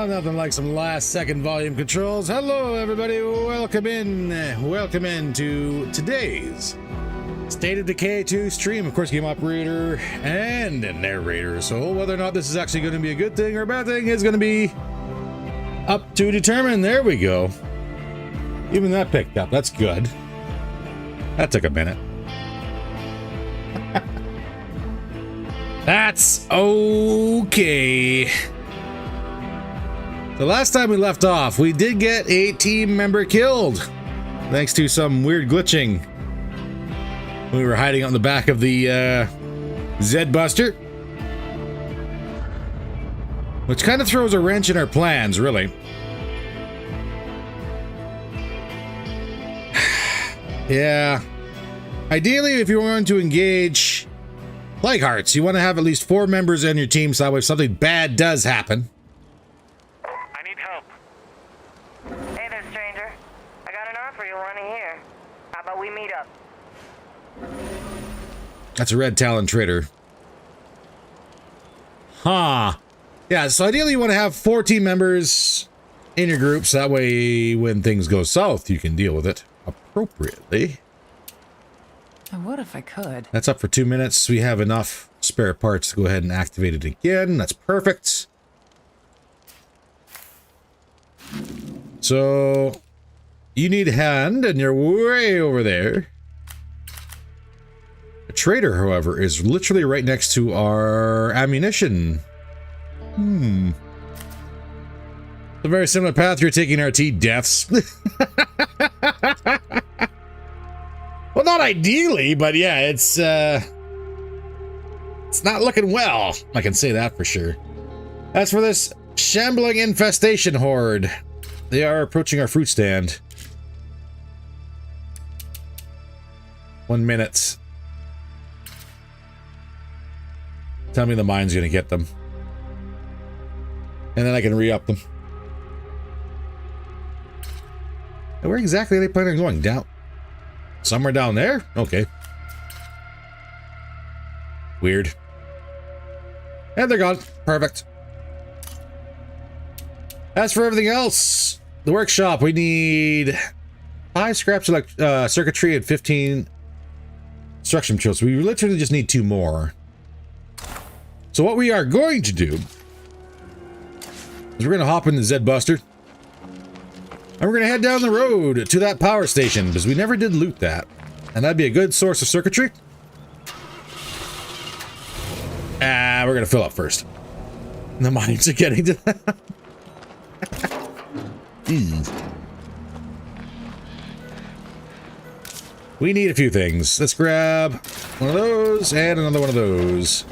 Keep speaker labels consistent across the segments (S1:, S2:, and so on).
S1: Nothing like some last second volume controls. Hello everybody, welcome in to today's State of Decay 2 stream. Of course, game operator and a narrator. So whether or not this is actually going to be a good thing or a bad thing is going to be up to determine. There we go. Even that picked up. That's good. That took a minute. That's okay. The last time we left off, we did get a team member killed, thanks to some weird glitching. We were hiding on the back of the Z-Buster, which kind of throws a wrench in our plans, really. Yeah. Ideally, if you're going to engage like hearts, you want to have at least 4 members on your team, so that way if something bad does happen.
S2: I need help. Hey there, stranger. I got an offer you want to hear. How about we meet up?
S1: That's a red talon trader. Huh. Yeah, so ideally you want to have 4 team members in your group, so that way when things go south, you can deal with it appropriately.
S3: I would if I could.
S1: That's up for 2 minutes. We have enough spare parts to go ahead and activate it again. That's perfect. So, you need a hand, and you're way over there. The trader, however, is literally right next to our ammunition. It's a very similar path you're taking, RT. Deaths. Well, not ideally, but yeah, it's not looking well. I can say that for sure. As for this shambling infestation horde, they are approaching our fruit stand. 1 minute. Tell me the mine's gonna get them. And then I can re-up them. And where exactly are they planning on going? Down? Somewhere down there? Okay. Weird. And they're gone. Perfect. As for everything else, the workshop, we need 5 scraps of circuitry and 15 instruction materials. We literally just need 2 more. So what we are going to do is we're going to hop in the Z-Buster. And we're going to head down the road to that power station, because we never did loot that. And that'd be a good source of circuitry. We're going to fill up first. The mines are getting to that. We need a few things. Let's grab one of those and another one of those.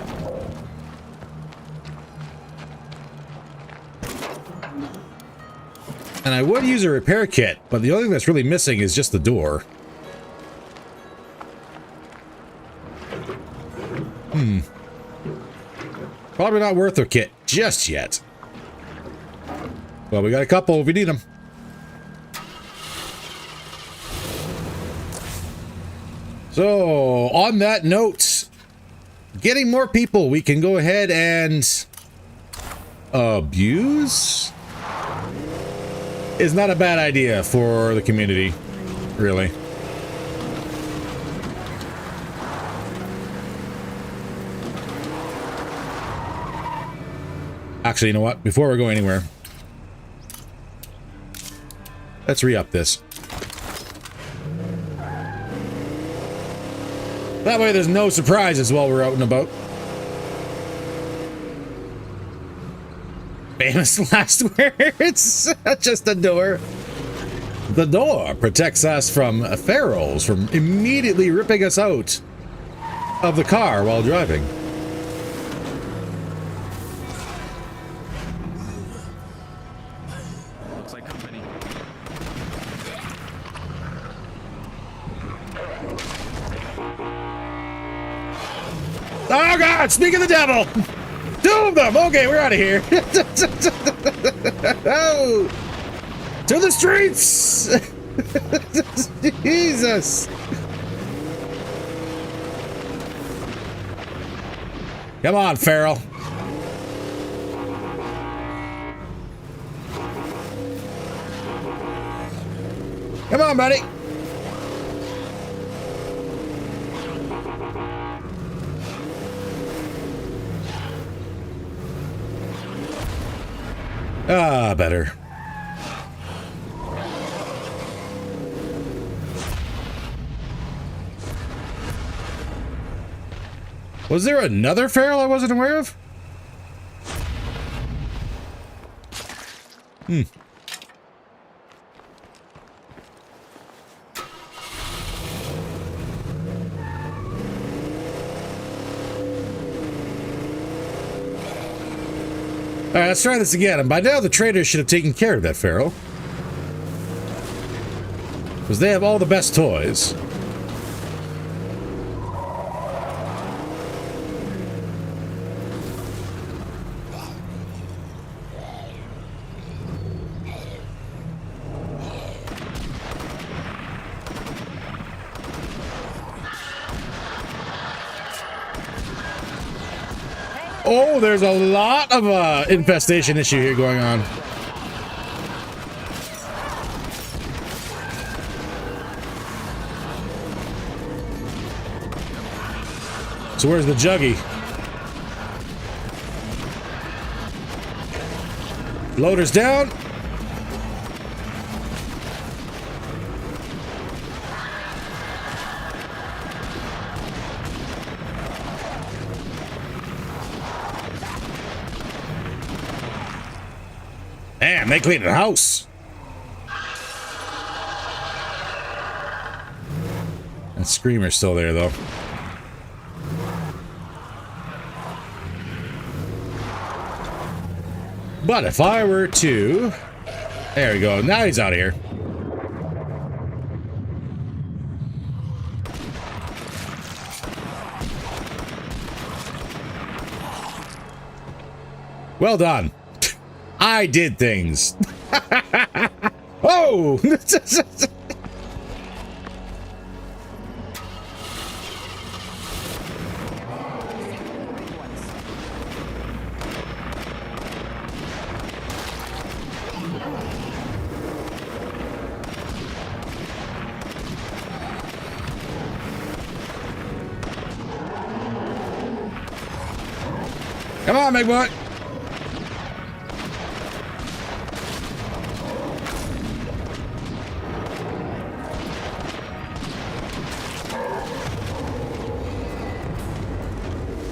S1: And I would use a repair kit, but the only thing that's really missing is just the door. Probably not worth a kit just yet. Well, we got a couple if we need them. So, on that note, getting more people we can go ahead and abuse is not a bad idea for the community, really. Actually, you know what? Before we go anywhere, let's re-up this. That way there's no surprises while we're out and about. Famous last words. Just a door. The door protects us from ferals from immediately ripping us out of the car while driving.
S4: Looks like company.
S1: Oh God! Speak of the devil! 2 of them! Okay, we're out of here. Oh, to the streets! Jesus! Come on, Farrell. Come on, buddy. Ah, better. Was there another feral I wasn't aware of? Alright, let's try this again. And by now the traders should have taken care of that feral. Because they have all the best toys. Oh, there's a lot of infestation issue here going on. So where's the juggy? Loader's down. Damn, they cleaned the house. That screamer's still there, though. But if I were to... There we go. Now he's out of here. Well done. I did things. Oh! Come on, big boy.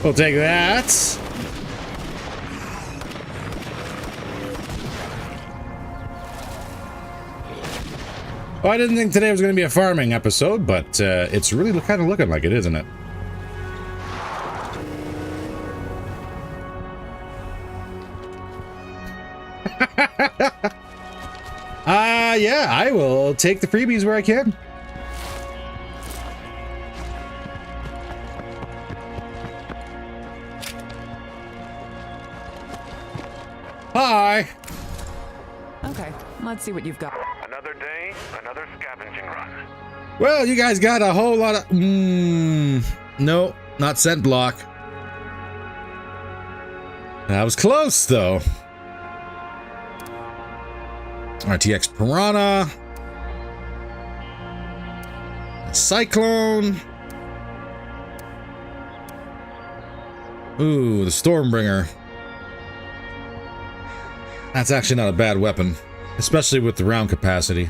S1: We'll take that. Well, I didn't think today was going to be a farming episode, but it's really kind of looking like it, isn't it? Yeah, I will take the freebies where I can. Hi.
S3: Okay, let's see what you've got.
S2: Another day, another scavenging run.
S1: Well, you guys got a whole lot of... no, not scent block. That was close, though. RTX Piranha. Cyclone. Ooh, the Stormbringer. That's actually not a bad weapon, especially with the round capacity.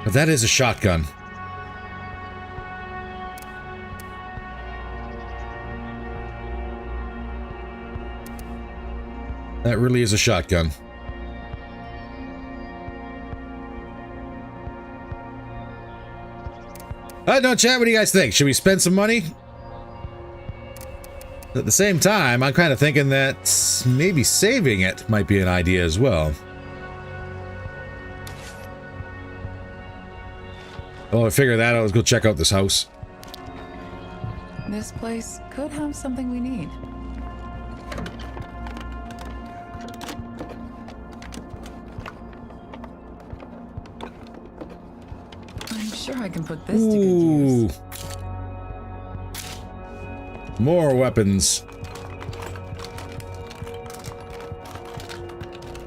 S1: But that is a shotgun. That really is a shotgun. I don't know, chat, what do you guys think? Should we spend some money? At the same time, I'm kind of thinking that maybe saving it might be an idea as well. Well, I figure that out. Let's go check out this house.
S3: This place could have something we need. I'm sure I can put this to good use.
S1: More weapons.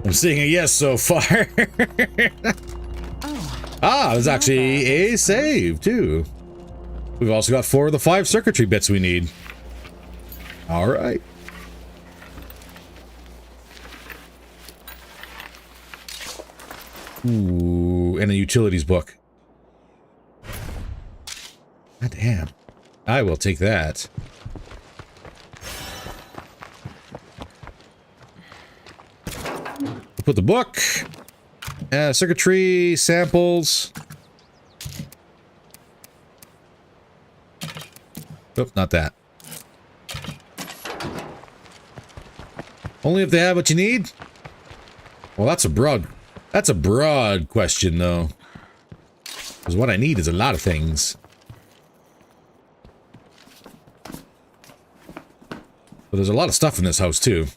S1: I'm seeing a yes so far. Ah, there's actually a save too. We've also got 4 of the 5 circuitry bits we need. All right. Ooh, and a utilities book. God damn. I will take that. We'll put the book, circuitry, samples. Nope, not that. Only if they have what you need? Well, that's a broad question, though. Because what I need is a lot of things. But there's a lot of stuff in this house, too.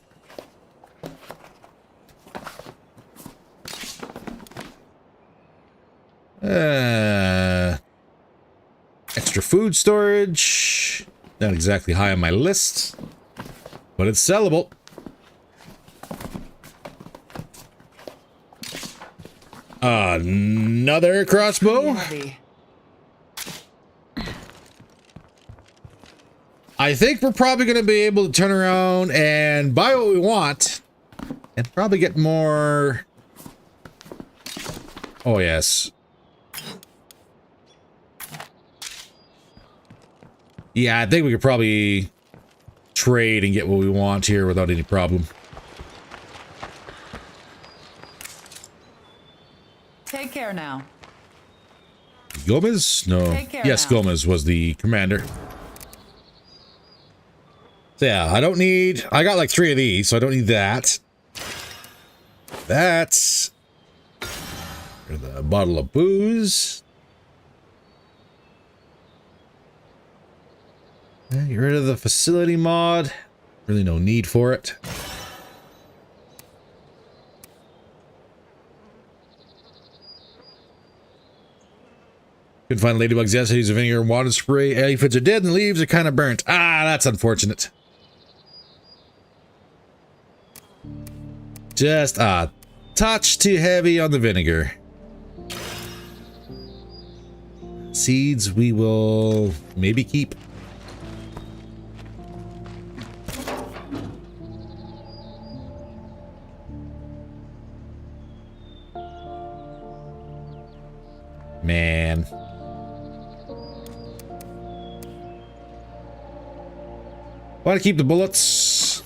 S1: Extra food storage. Not exactly high on my list. But it's sellable. Another crossbow? I think we're probably going to be able to turn around and buy what we want. And probably get more... Oh, yes. Yeah, I think we could probably trade and get what we want here without any problem.
S3: Take care now.
S1: Gomez? No. Yes,
S3: now.
S1: Gomez was the commander. So yeah, I don't need... I got like 3 of these, so I don't need that. That's... the bottle of booze. Yeah, get rid of the facility mod. Really no need for it. Couldn't find ladybugs yesterday. Use a vinegar and water spray. Aphids are dead and the leaves are kind of burnt. Ah, that's unfortunate. Just a touch too heavy on the vinegar. Seeds we will maybe keep. Man. Want to keep the bullets?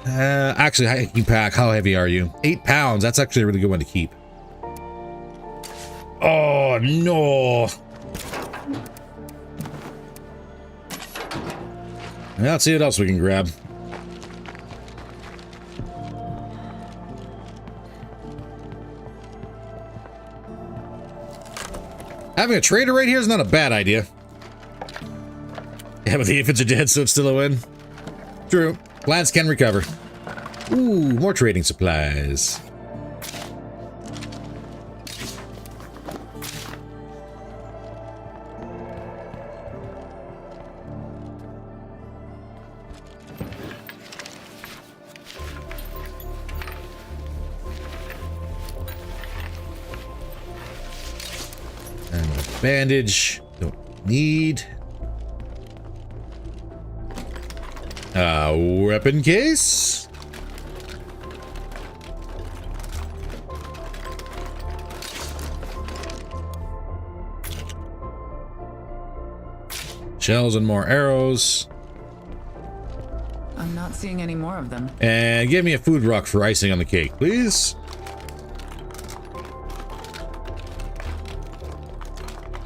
S1: Actually, hiking pack, how heavy are you? 8 pounds. That's actually a really good one to keep. Oh, no. Let's see what else we can grab. Having a trader right here is not a bad idea. Yeah, but the aphids are dead, so it's still a win. True. Plants can recover. Ooh, more trading supplies. And a bandage. Don't need. Weapon case? Shells and more arrows.
S3: I'm not seeing any more of them.
S1: And give me a food rock for icing on the cake, please.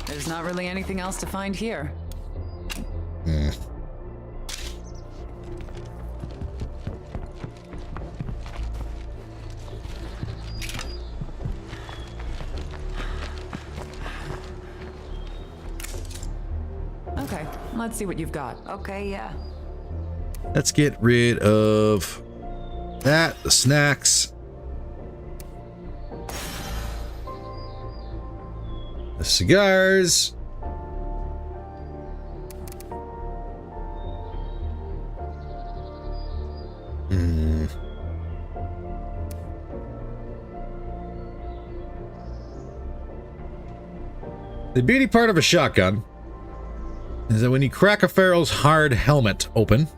S3: There's not really anything else to find here. Okay, let's see what you've got.
S2: Okay, yeah.
S1: Let's get rid of that, the snacks. The cigars. The beauty part of a shotgun is that when you crack a feral's hard helmet open,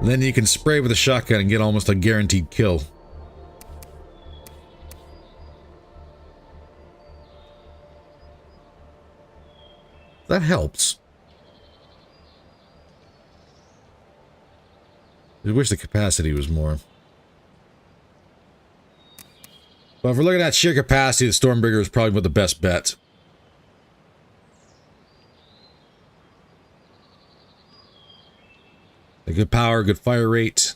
S1: then you can spray with a shotgun and get almost a guaranteed kill. That helps. I wish the capacity was more. But if we're looking at sheer capacity, the Stormbreaker is probably the best bet. A good power, good fire rate.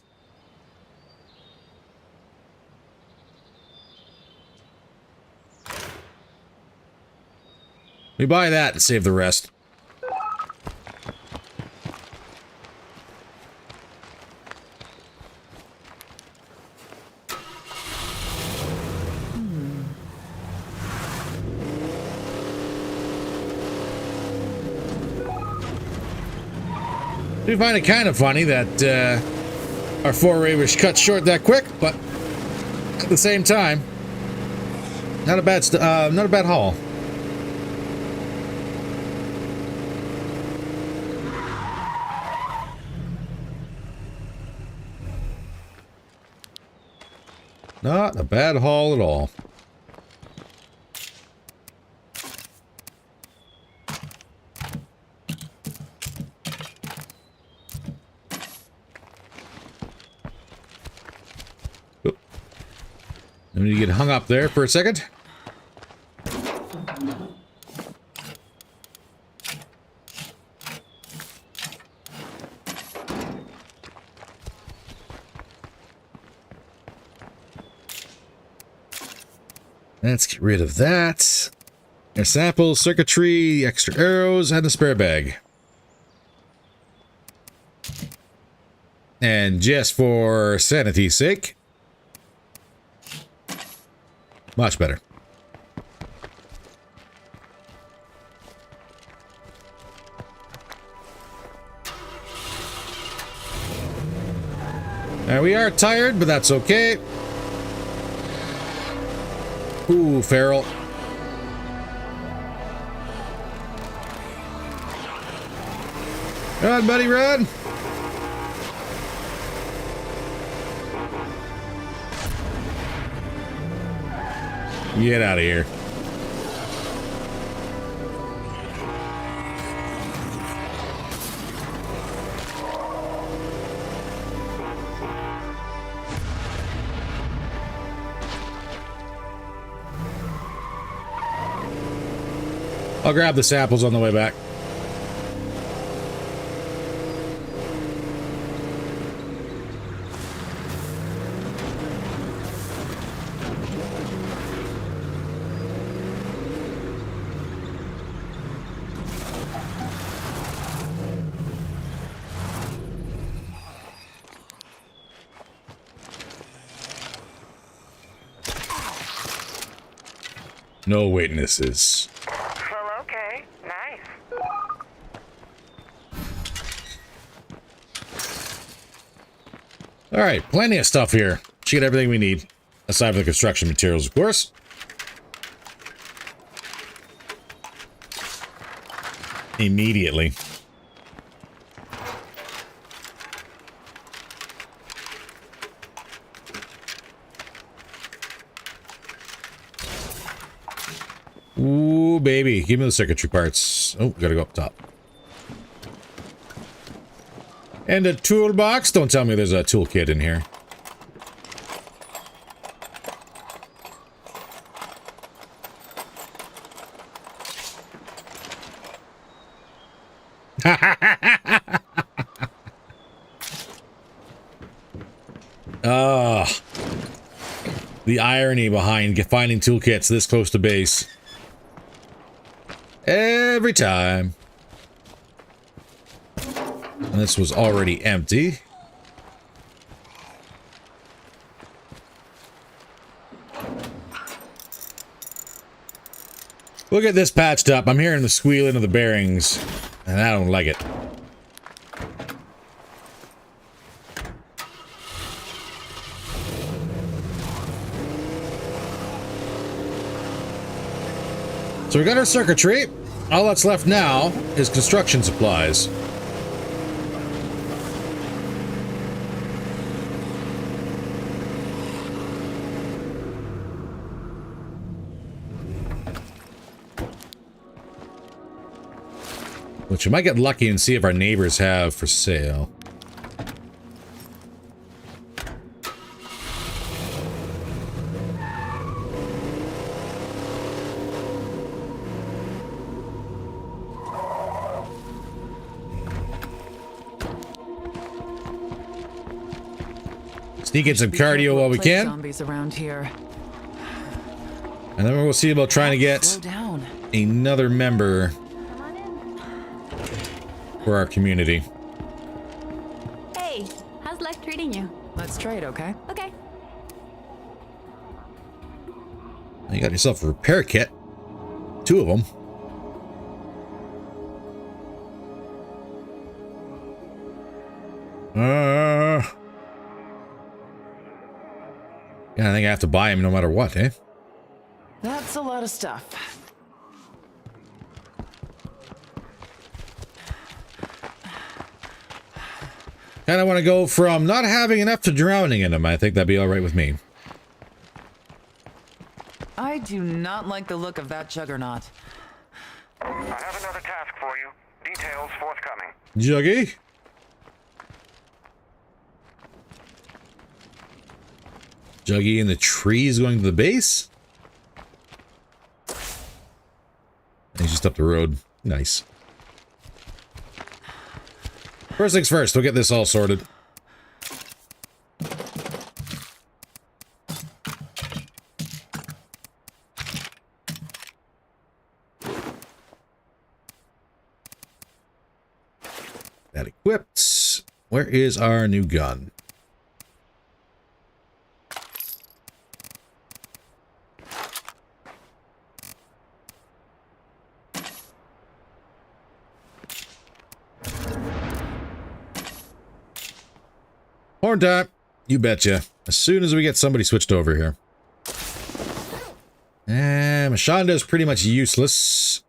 S1: We buy that and save the rest. I do find it kind of funny that our foray was cut short that quick, but at the same time, not a bad haul. Not a bad haul at all. I need to get hung up there for a second. Let's get rid of that. Our samples, circuitry, extra arrows, and the spare bag. And just for sanity's sake, much better. Now we are tired, but that's okay. Ooh, feral. Run, buddy, run! Get out of here. I'll grab the samples on the way back. No witnesses.
S2: Well, okay. Nice.
S1: Alright, plenty of stuff here. Should get everything we need. Aside from the construction materials, of course. Immediately. Ooh, baby. Give me the circuitry parts. Oh, gotta go up top. And a toolbox. Don't tell me there's a toolkit in here. Ah. The irony behind finding toolkits this close to base. Every time. And this was already empty. We'll get this patched up. I'm hearing the squealing of the bearings, and I don't like it. So we got our circuitry. All that's left now is construction supplies. Which we might get lucky and see if our neighbors have for sale. Sneak in some cardio while we can.
S3: Zombies around here.
S1: And then we'll see about trying to get
S3: Slow down.
S1: another member for our community.
S4: Hey, how's life treating you?
S3: Let's trade, okay?
S4: Okay.
S1: You got yourself a repair kit. 2 of them. Yeah, I think I have to buy him no matter what, eh?
S3: That's a lot of stuff.
S1: Kind of want to go from not having enough to drowning in him. I think that'd be all right with me.
S3: I do not like the look of that juggernaut.
S2: I have another task for you. Details forthcoming.
S1: Juggy? Juggy in the trees going to the base? He's just up the road. Nice. First things first, we'll get this all sorted. That equipped. Where is our new gun? Horn time. You betcha. As soon as we get somebody switched over here. Mashonda's pretty much useless.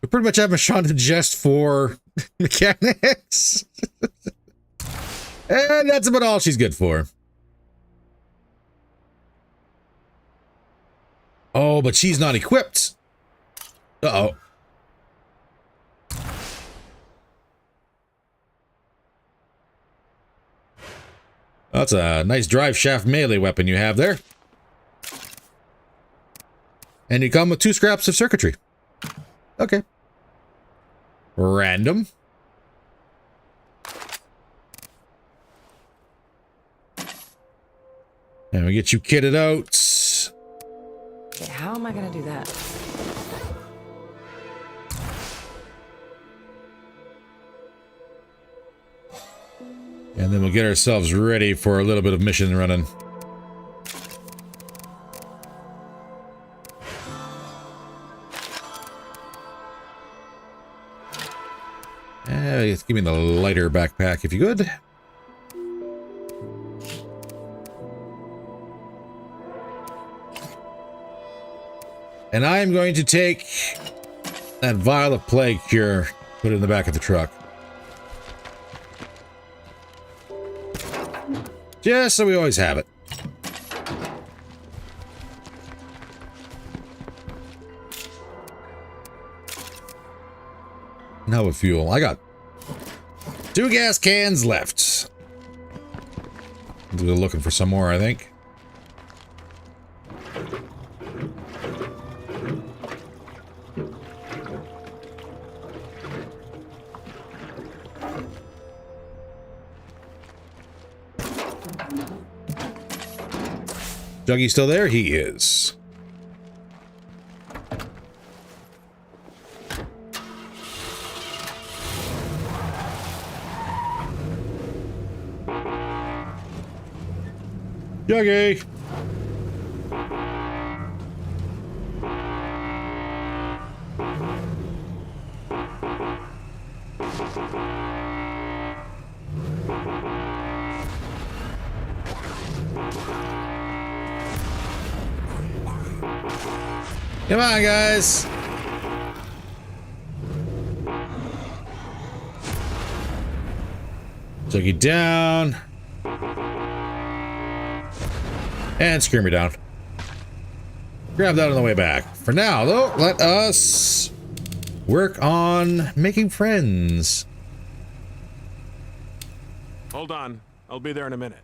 S1: We pretty much have Mashonda just for mechanics. And that's about all she's good for. Oh, but she's not equipped. Uh-oh. That's a nice drive shaft melee weapon you have there. And you come with 2 scraps of circuitry. Okay. Random. And we get you kitted out.
S3: Okay, how am I gonna do that?
S1: And then we'll get ourselves ready for a little bit of mission running. Give me the lighter backpack if you could. And I am going to take that vial of plague cure, put it in the back of the truck. Just so we always have it. Now with fuel. I got 2 gas cans left. We're looking for some more, I think. Juggy still there? He is. Juggy! Come on, guys. Took you down. And screw me down. Grab that on the way back. For now, though, let us work on making friends.
S4: Hold on. I'll be there in a minute.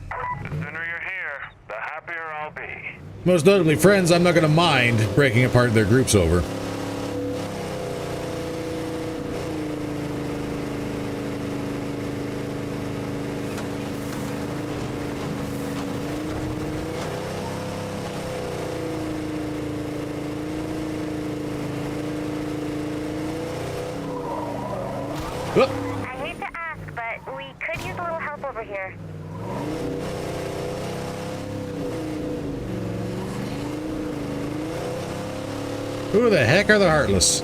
S5: The sooner you're here, the happier I'll be.
S1: Most notably, friends I'm not going to mind breaking apart their groups over. Whoop.
S2: I hate to ask, but we could use a little help over here.
S1: Who the heck are the Heartless?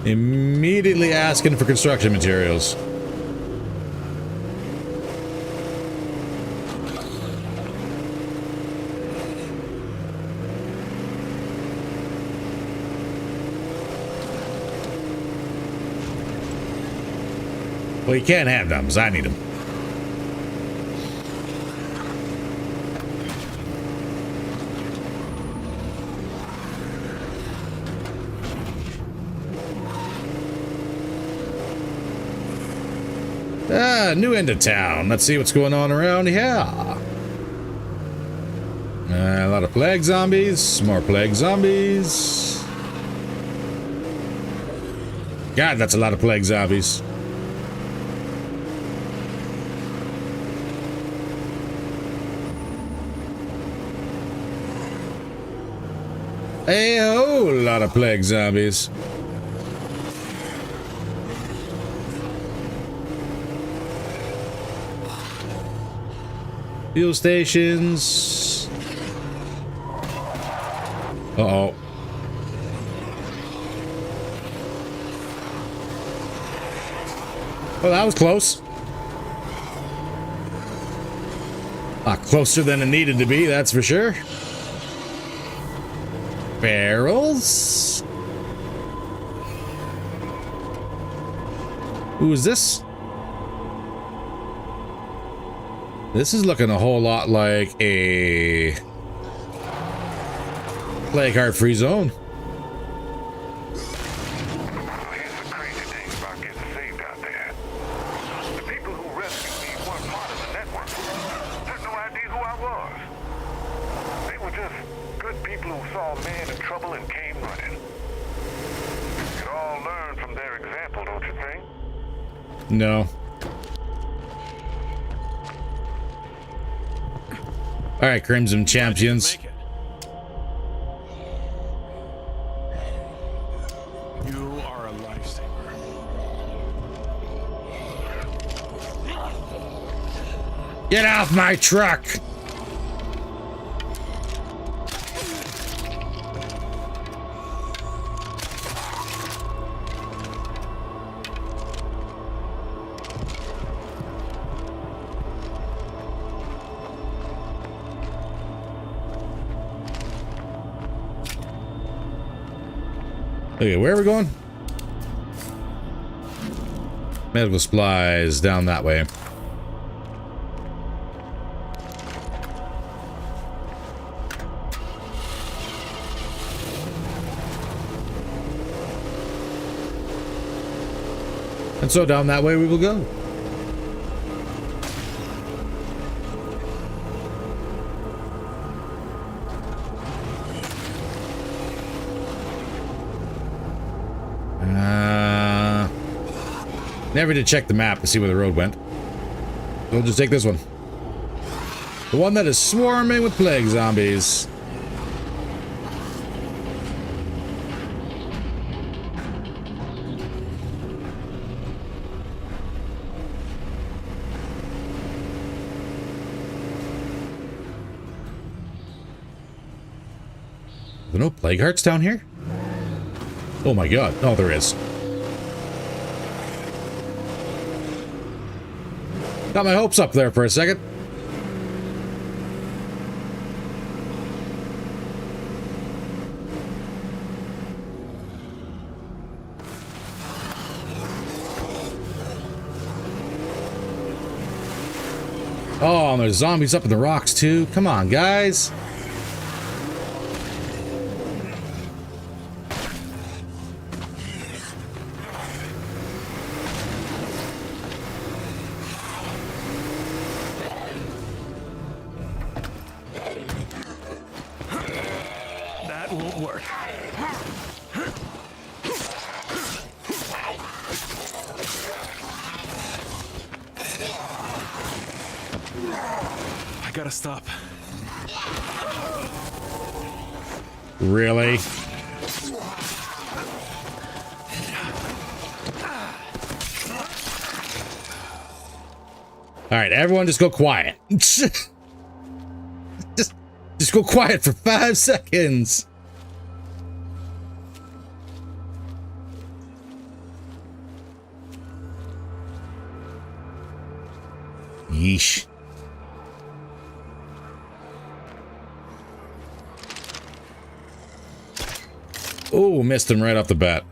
S1: Immediately asking for construction materials. Well, you can't have them, because I need them. New end of town. Let's see what's going on around here. A lot of plague zombies. More plague zombies. God, that's a lot of plague zombies. A whole lot of plague zombies. Fuel stations. Uh-oh. Well, that was close. A lot closer than it needed to be, that's for sure. Barrels. Who is this? This is looking a whole lot like a plague heart free zone.
S5: Here's the crazy thing about getting saved out there. The people who rescued me weren't part of the network. Had no idea who I was. They were just good people who saw a man in trouble and came running. You could all learn from their example, don't you think?
S1: No. All right, Crimson Champions.
S4: Make it. You are a lifesaver.
S1: Get off my truck! Okay, where are we going? Medical supplies down that way. And so down that way we will go. Never did check the map to see where the road went. So we'll just take this one. The one that is swarming with plague zombies. Are there no plague hearts down here? Oh my god. Oh, there is. Got my hopes up there for a second. Oh, and there's zombies up in the rocks too. Come on, guys.
S4: That won't work. I gotta stop.
S1: Really? All right, everyone just go quiet. just go quiet for 5 seconds. Yeesh. Oh, missed him right off the bat.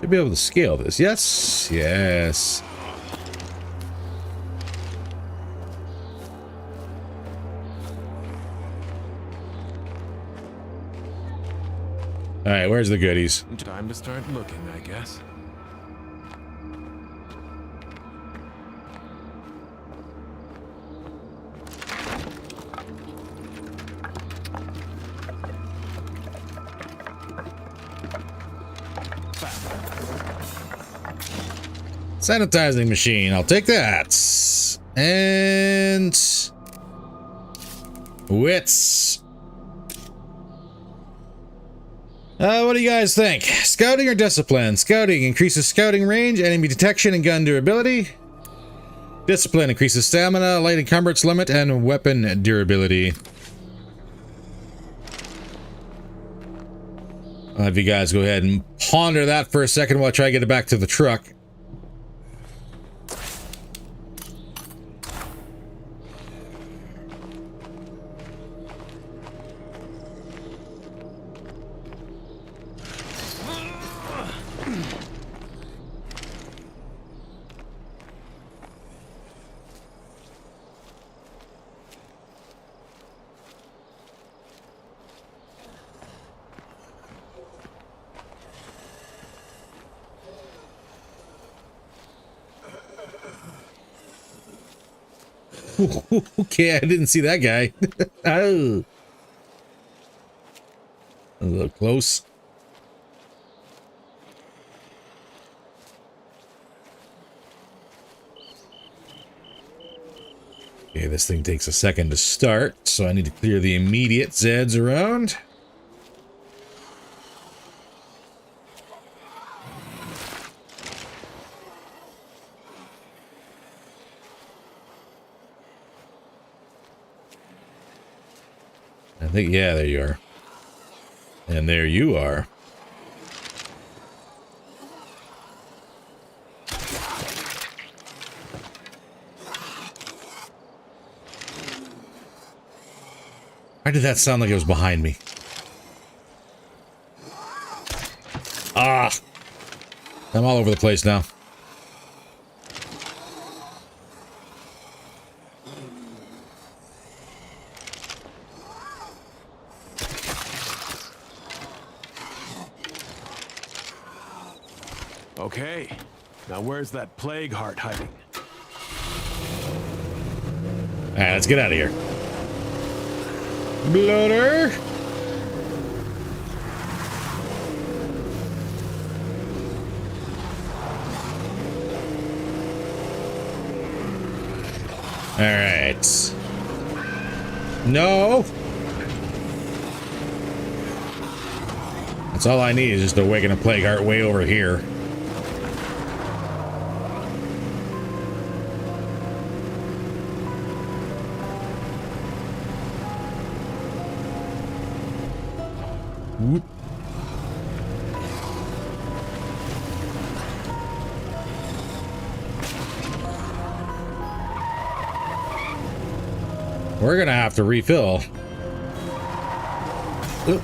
S1: Should be able to scale this. Yes, yes. All right, where's the goodies?
S4: Time to start looking, I guess.
S1: Sanitizing machine, I'll take that. And wits. What do you guys think? Scouting or discipline? Scouting increases scouting range, enemy detection, and gun durability. Discipline increases stamina, light encumbrance limit, and weapon durability. I'll have you guys go ahead and ponder that for a second while I try to get it back to the truck. Okay, I didn't see that guy. Oh. A little close. Okay, this thing takes a second to start, so I need to clear the immediate Zeds around. I think, yeah, there you are. And there you are. Why did that sound like it was behind me? Ah! I'm all over the place now.
S4: Okay, now where's that plague heart hiding?
S1: Alright, let's get out of here. Bloater! Alright. No! That's all I need is just to awaken a plague heart way over here. Whoop. we're gonna have to refill. Oop.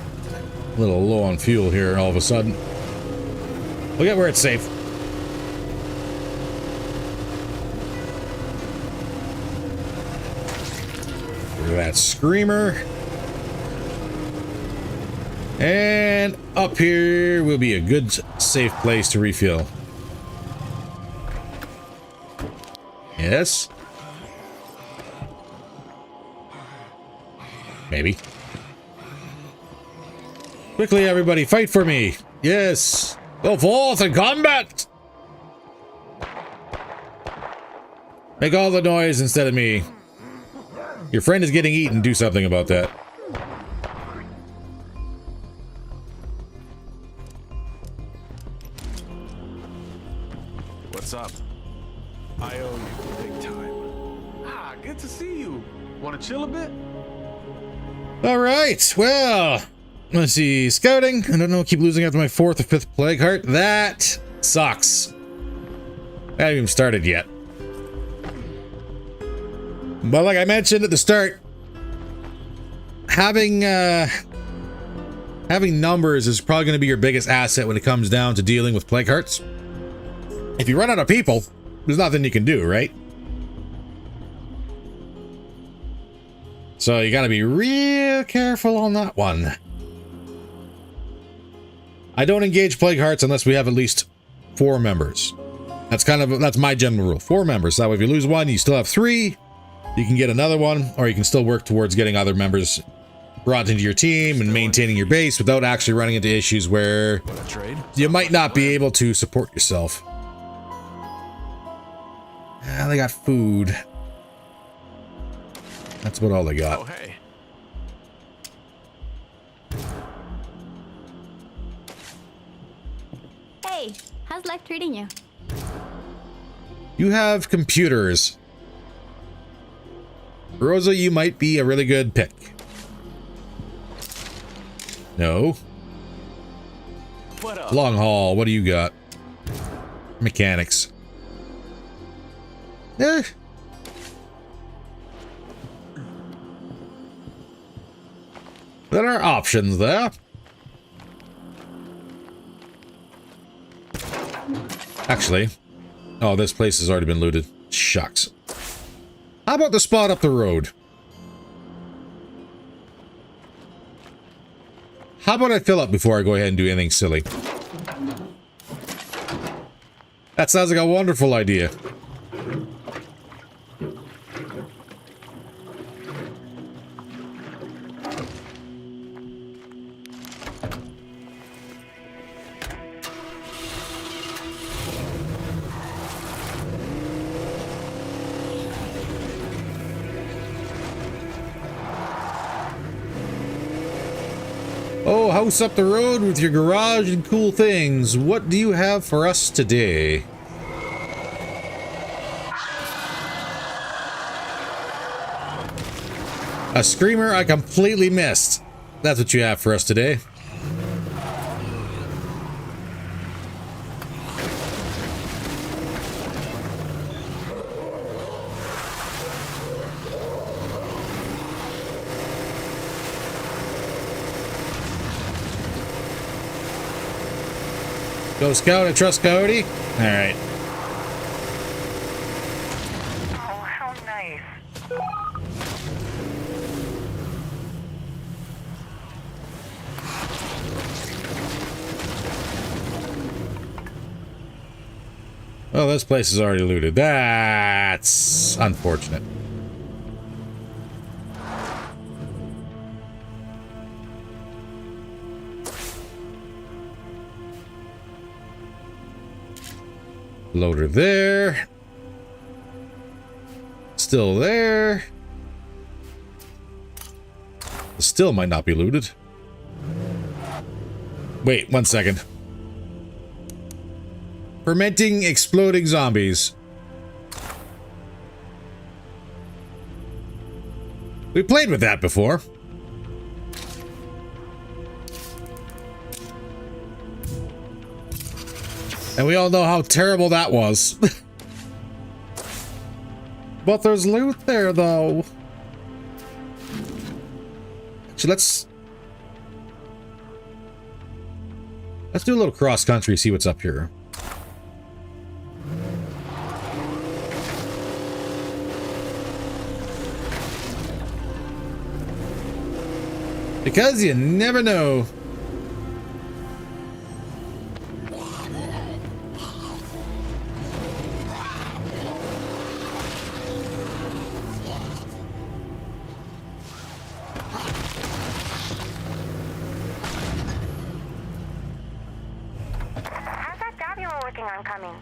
S1: A little low on fuel here all of a sudden. We'll get where it's safe. Look at that screamer. And up here will be a good, safe place to refill. Yes. Maybe. Quickly, everybody, fight for me. Yes. Go forth in combat. Make all the noise instead of me. Your friend is getting eaten. Do something about that.
S4: What's up? I owe you big time. Ah, good to see you. Want to chill a bit?
S1: All right. Well, let's see. Scouting. I don't know. Keep losing after my 4th or 5th plague heart. That sucks. I haven't even started yet. But like I mentioned at the start, having numbers is probably going to be your biggest asset when it comes down to dealing with plague hearts. If you run out of people, there's nothing you can do, right? So you got to be real careful on that one. I don't engage plague hearts unless we have at least 4 members. That's my general rule. 4 members. That way, if you lose one, you still have 3. You can get another one, or you can still work towards getting other members brought into your team and maintaining your base without actually running into issues where you might not be able to support yourself. Ah, they got food. That's about all they got.
S4: Oh, hey.
S6: Hey, how's life treating you?
S1: You have computers. Rosa, you might be a really good pick. No.
S4: What up?
S1: Long haul, what do you got? Mechanics. Eh. There are options there. Actually, oh, this place has already been looted. Shucks. How about the spot up the road? How about I fill up before I go ahead and do anything silly? That sounds like a wonderful idea. Oh, house up the road with your garage and cool things. What do you have for us today? A screamer I completely missed. That's what you have for us today. Go Scout, I trust Coyote. Alright.
S2: Oh, how nice.
S1: Well, this place is already looted. That's unfortunate. Loader there. Still there. Still might not be looted. Wait, 1 second. Fermenting exploding zombies. We played with that before. And we all know how terrible that was. But there's loot there, though. Actually, let's do a little cross country, see what's up here. Because you never know.
S2: How's that job you were working on coming?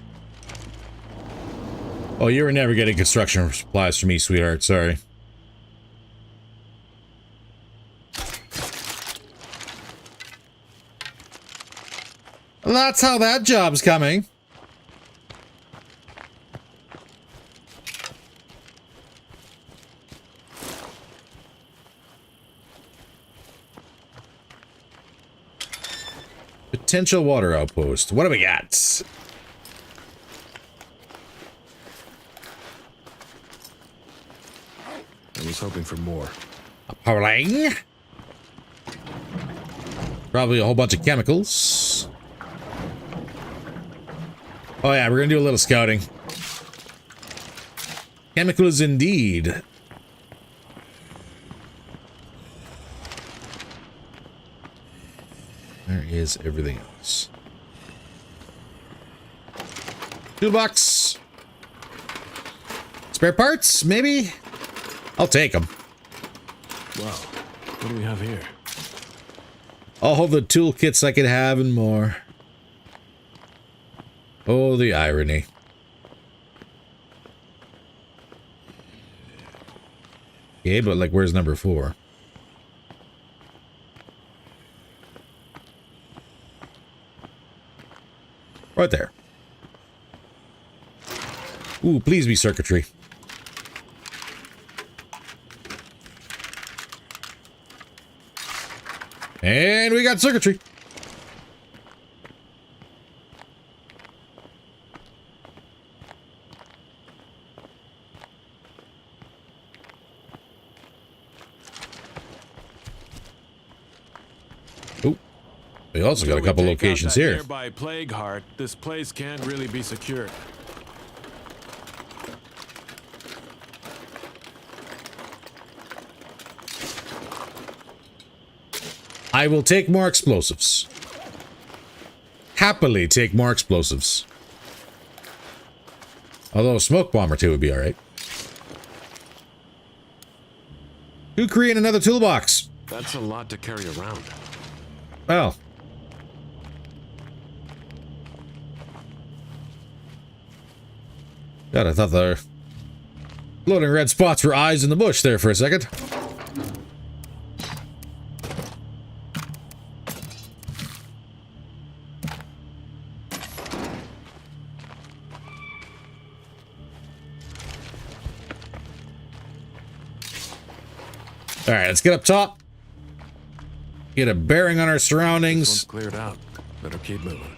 S1: Oh, you were never getting construction supplies from me, sweetheart. Sorry. Well, that's how that job's coming. Potential water outpost. What do we got?
S4: I was hoping for more.
S1: A powering. Probably a whole bunch of chemicals. Oh yeah, we're gonna do a little scouting. Chemicals indeed. There is everything else. Toolbox. Spare parts, maybe? I'll take them.
S4: Wow. What do we have here?
S1: All the toolkits I could have and more. Oh, the irony. Okay, but like, where's number 4? Right there. Ooh, please be circuitry. And we got circuitry. Oh, we also got a couple locations here.
S4: Nearby plague heart, this place can't really be secured.
S1: I will take more explosives. Happily take more explosives. Although a smoke bomb or two would be alright. Who create another toolbox?
S4: That's a lot to carry around.
S1: Well. God, I thought the floating red spots were eyes in the bush there for a second. All right, let's get up top. Get a bearing on our surroundings.
S4: This one's cleared out. Better keep moving.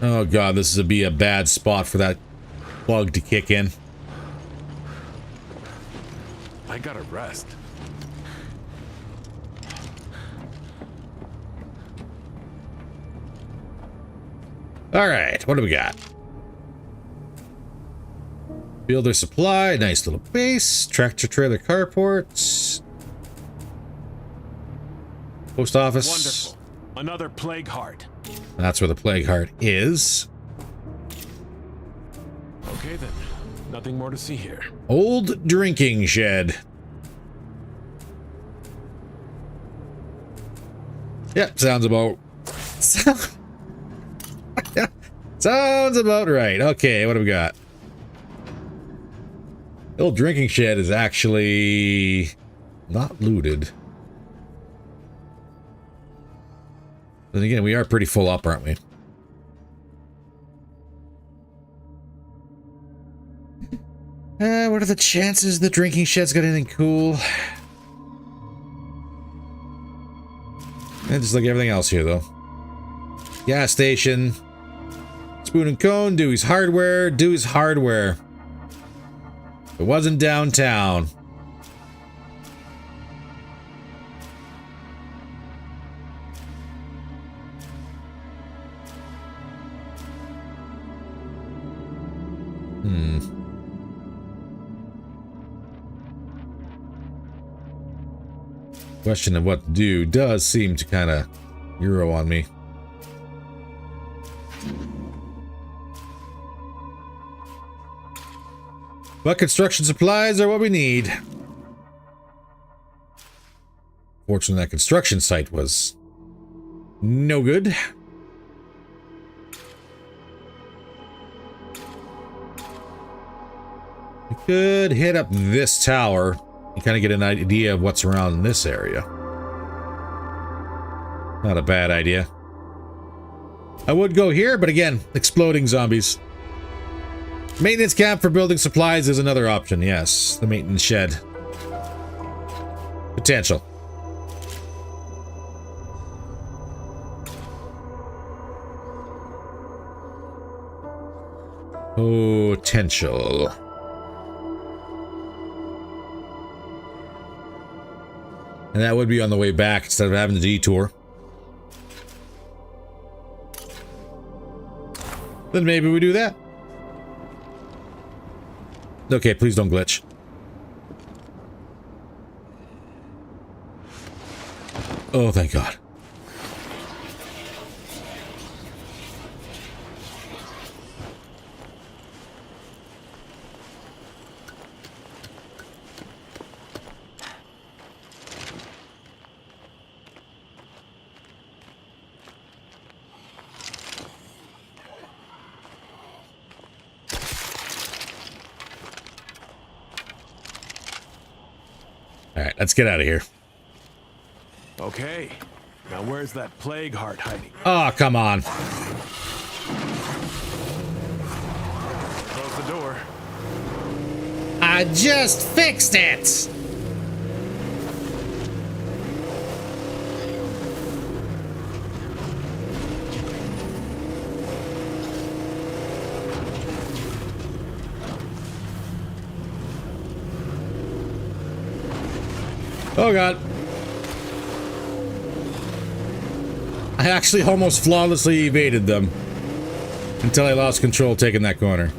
S1: Oh god, this would be a bad spot for that bug to kick in.
S4: I gotta rest.
S1: All right, what do we got? Builder supply, nice little base, tractor trailer carports, post office.
S4: Wonderful. Another plague heart.
S1: That's where the plague heart is.
S4: Okay then. Nothing more to see here.
S1: Old drinking shed. Yep, sounds about sounds about right. Okay, what do we got? The old drinking shed is actually not looted. Then again, we are pretty full up, aren't we? What are the chances the drinking shed's got anything cool? Just like everything else here, though. Gas station. Spoon and Cone. Dewey's Hardware. Dewey's Hardware. It wasn't downtown. Question of what to do does seem to kind of Euro on me. But construction supplies are what we need. Fortunately, that construction site was no good. We could hit up this tower and kind of get an idea of what's around in this area. Not a bad idea. I would go here, but again, exploding zombies. Maintenance camp for building supplies is another option, yes. The maintenance shed. Potential. Potential. And that would be on the way back instead of having the detour. Then maybe we do that. Okay, please don't glitch. Oh, thank God. All right, let's get out of here.
S4: Okay. Now where's that plague heart hiding?
S1: Oh, come on.
S4: Close the door.
S1: I just fixed it. Oh God. I actually almost flawlessly evaded them until I lost control taking that corner.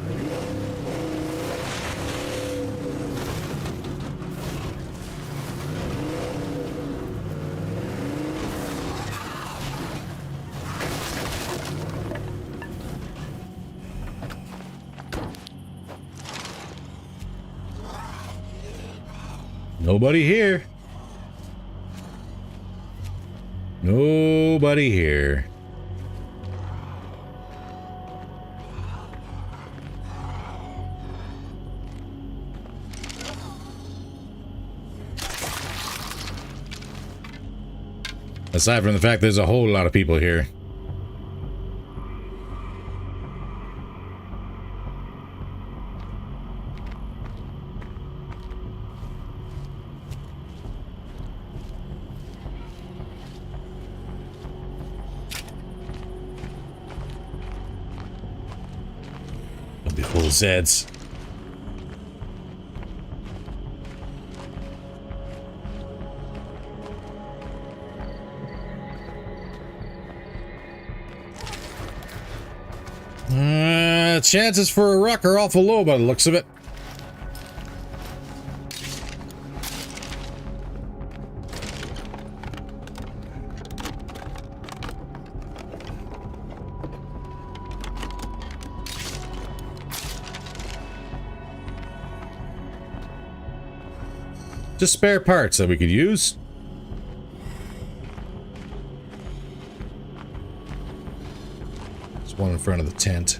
S1: Nobody here. Nobody here. Aside from the fact there's a whole lot of people here. Full Zeds. Chances for a wreck are awful low by the looks of it. Just spare parts that we could use. There's one in front of the tent.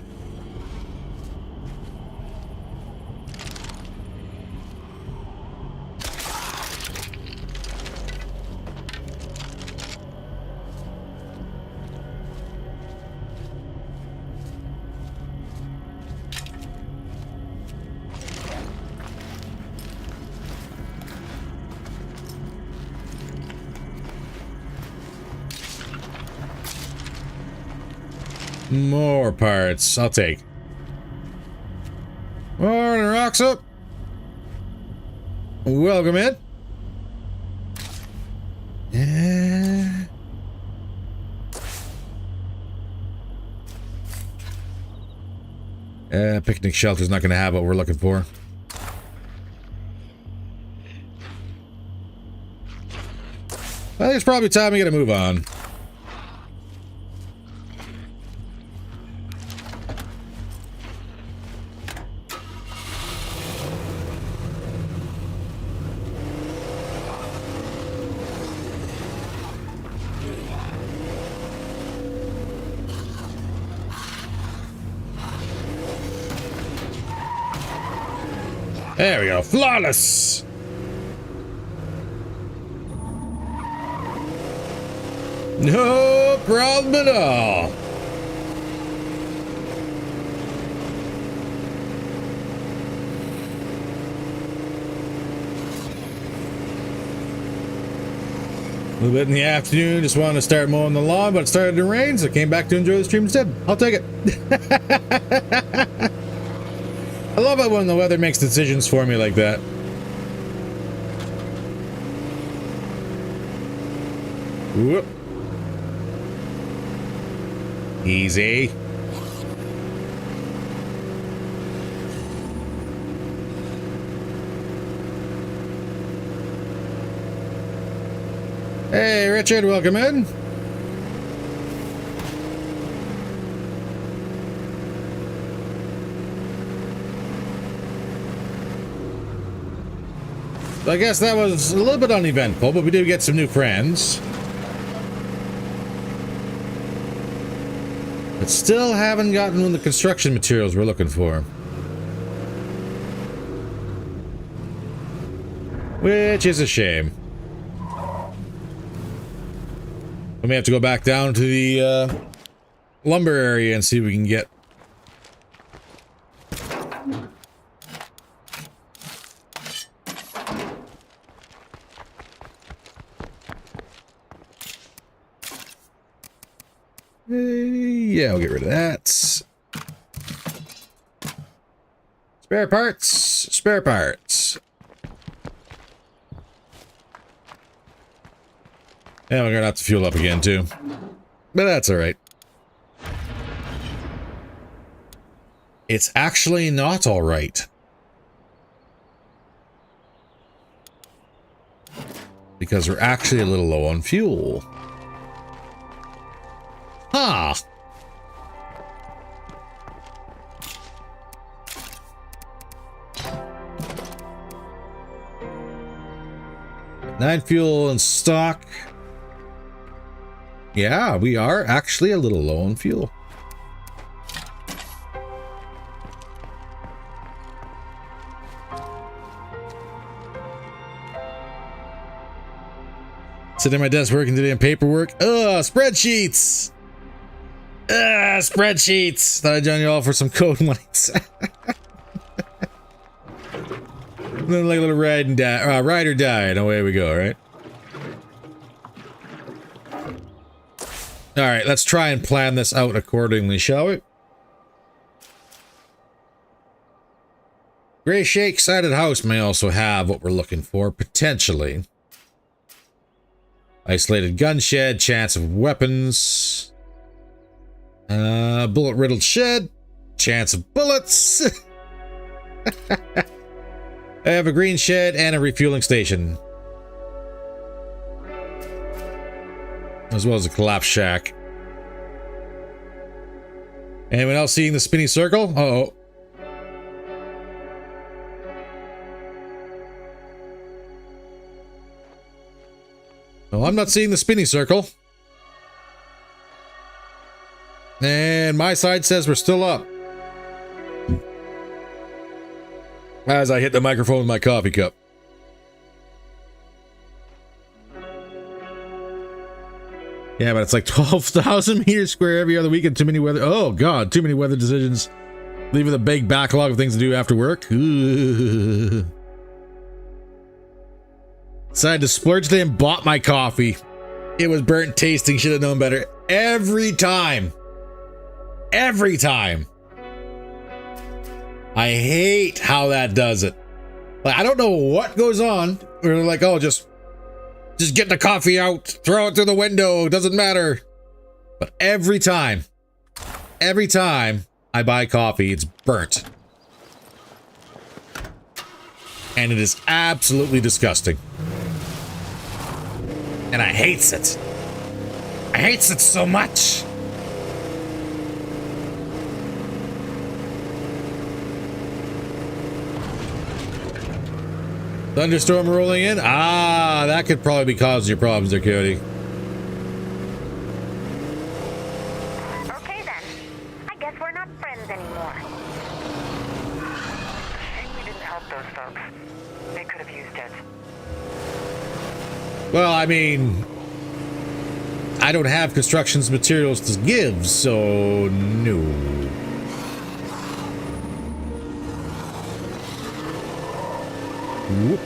S1: More parts. I'll take. Morning, rocks up. Welcome in. Yeah. Picnic shelter's not going to have what we're looking for. I think it's probably time we get to move on. There we go. Flawless! No problem at all. A little bit in the afternoon, just wanted to start mowing the lawn, but it started to rain, so I came back to enjoy the stream instead. I'll take it. I love it when the weather makes decisions for me like that. Whoop. Easy. Hey, Richard, welcome in. I guess that was a little bit uneventful, but we did get some new friends. But still haven't gotten the construction materials we're looking for. Which is a shame. We may have to go back down to the lumber area and see if we can get. Yeah, we'll get rid of that. Spare parts, spare parts. And we're gonna have to fuel up again too. But that's alright. It's actually not alright. Because we're actually a little low on fuel. Huh. Nine fuel in stock. Yeah, we are actually a little low on fuel. Sitting at my desk working today on paperwork. Ugh, spreadsheets! Spreadsheets! Thought I'd join you all for some code lights. Then like a little ride and die, ride or die, and away we go, right? Alright, let's try and plan this out accordingly, shall we? Gray Shake sided house may also have what we're looking for, potentially. Isolated gun shed, chance of weapons. Bullet riddled shed, chance of bullets. I have a green shed and a refueling station. As well as a collapsed shack. Anyone else seeing the spinning circle? Uh-oh. No, I'm not seeing the spinning circle. And my side says we're still up. As I hit the microphone with my coffee cup. Yeah, but it's like 12,000 meters square every other weekend. Too many weather. Oh, God. Too many weather decisions. Leaving a big backlog of things to do after work. Ooh. Decided to splurge today and bought my coffee. It was burnt tasting. Should have known better. Every time. Every time. I hate how that does it. Like, I don't know what goes on. We're like, oh, just get the coffee out, throw it through the window, doesn't matter. But every time, I buy coffee, it's burnt. And it is absolutely disgusting. And I hates it. I hates it so much. Thunderstorm rolling in? Ah, that could probably be causing your problems there, Cody.
S2: Okay then. I guess we're not friends anymore. Shame we didn't help those folks. They could have used it.
S1: Well, I mean, I don't have constructions materials to give, so no. Whoop.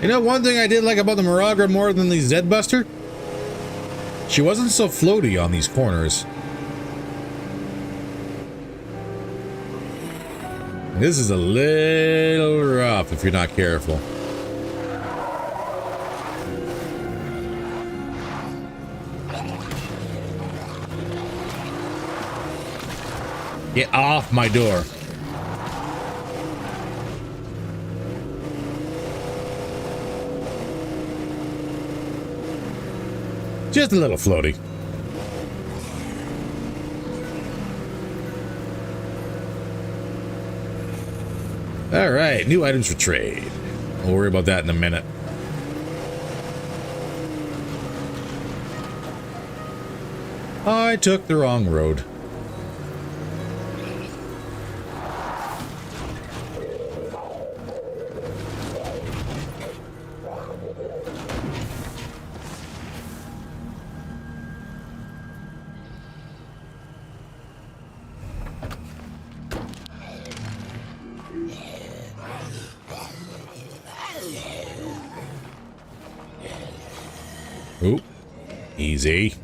S1: You know, one thing I did like about the Miragra more than the Zedbuster? She wasn't so floaty on these corners. This is a little rough if you're not careful. Get off my door. Just a little floaty. All right, new items for trade. We'll worry about that in a minute. I took the wrong road. Oop. Easy.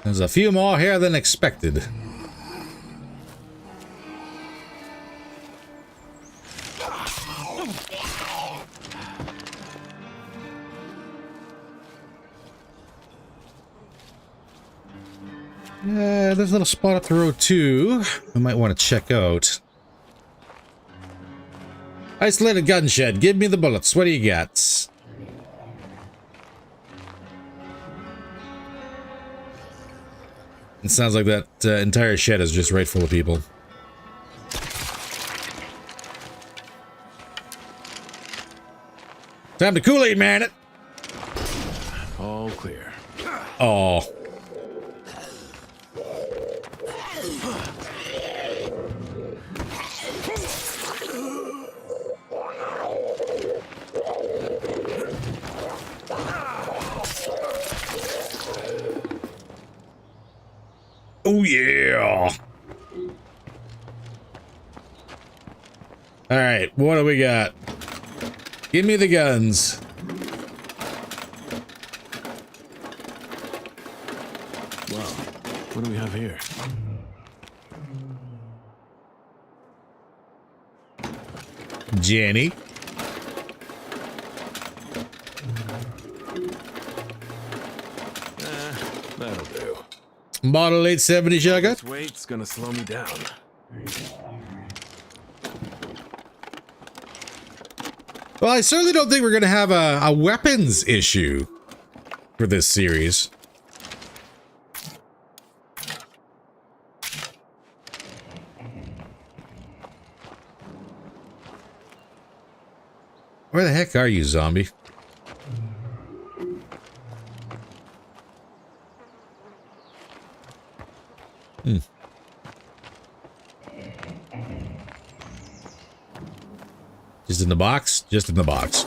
S1: There's a few more here than expected. There's a little spot up the road too we might want to check out. Isolated gun shed. Give me the bullets. What do you got? It sounds like that entire shed is just right full of people. Time to Kool-Aid man it.
S4: All clear.
S1: Oh. Oh yeah. All right, what do we got? Give me the guns.
S4: Wow, what do we have here?
S1: Jenny.
S4: That'll do.
S1: Model 870 shotgun.
S4: This weight's gonna slow me down.
S1: Well, I certainly don't think we're going to have a weapons issue for this series. Where the heck are you, zombie? Just in the box? Just in the box.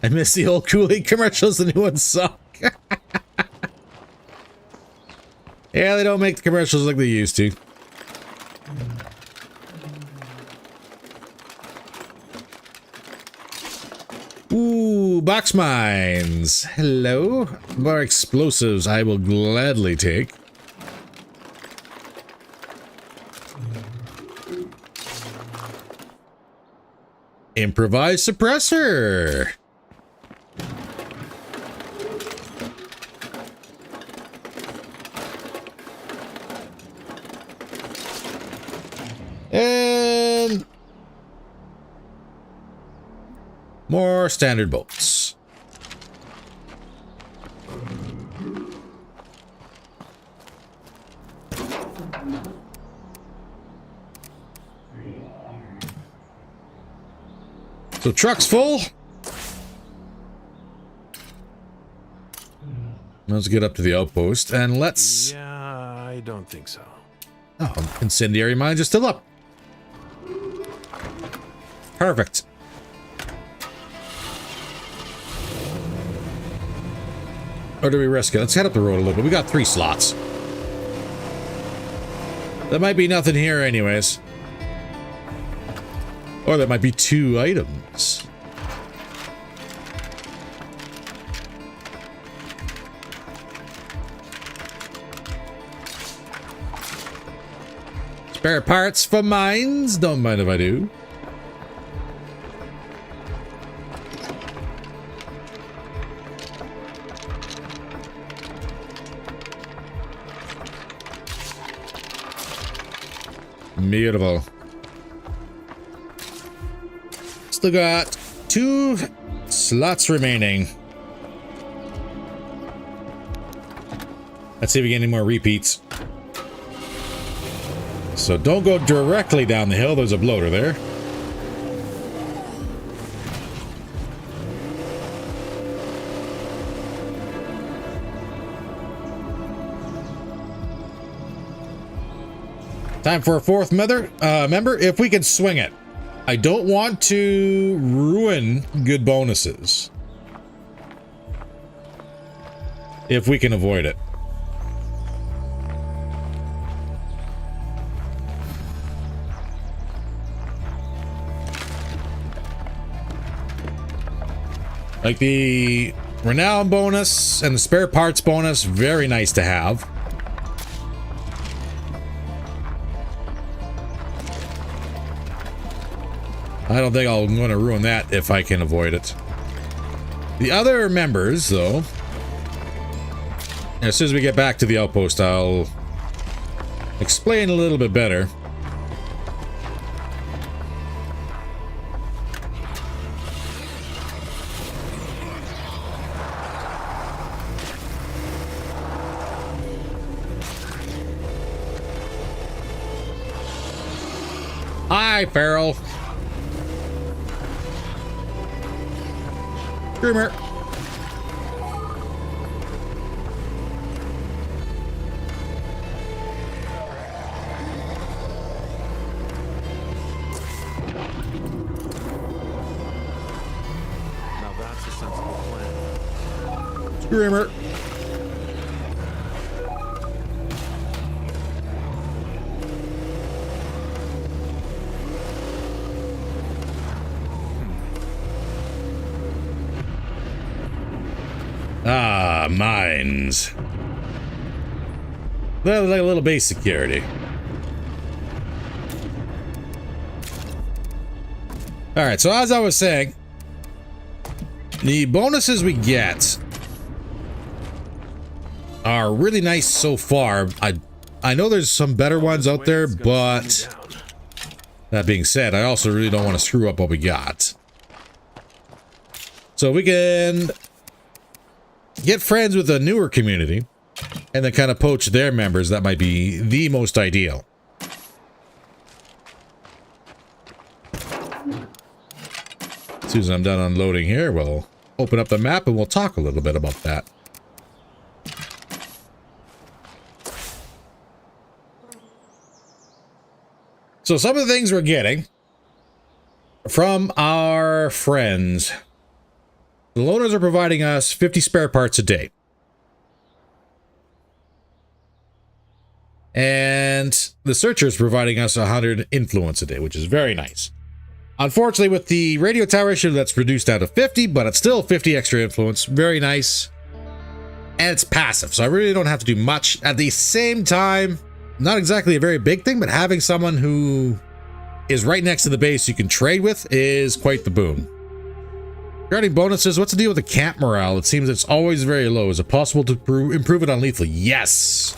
S1: I miss the old Kool-Aid commercials. The new ones suck. Yeah, they don't make the commercials like they used to. Ooh, box mines. Hello. More explosives I will gladly take. Improvised suppressor. And more standard bolts. So truck's full. Let's get up to the outpost and let's...
S4: Yeah, I don't think so.
S1: Oh, incendiary mines are still up. Perfect. Or do we risk it? Let's head up the road a little bit. We got 3 slots. There might be nothing here anyways. Or there might be 2 items. Spare parts for mines. Don't mind if I do. Beautiful. Still got 2 slots remaining. Let's see if we get any more repeats. So don't go directly down the hill. There's a bloater there. Time for a 4th member, if we can swing it. I don't want to ruin good bonuses. If we can avoid it. Like the renown bonus and the spare parts bonus, very nice to have. I don't think I'm going to ruin that if I can avoid it. The other members, though, as soon as we get back to the outpost, I'll explain a little bit better. Hi, Farrell. Screamer.
S4: Now that's a sensible plan.
S1: Screamer. Ah, mines. Like a little base security. Alright, so as I was saying, the bonuses we get are really nice so far. I know there's some better ones out there, but that being said, I also really don't want to screw up what we got. So we can get friends with a newer community and then kind of poach their members. That might be the most ideal. As soon as I'm done unloading here, we'll open up the map and we'll talk a little bit about that. So some of the things we're getting from our friends. The loaners are providing us 50 spare parts a day. And the searcher is providing us 100 influence a day, which is very nice. Unfortunately, with the radio tower issue, that's reduced down to 50, but it's still 50 extra influence. Very nice. And it's passive, so I really don't have to do much. At the same time, not exactly a very big thing, but having someone who is right next to the base you can trade with is quite the boon. Regarding bonuses, what's the deal with the camp morale? It seems it's always very low. Is it possible to improve it on lethal? Yes.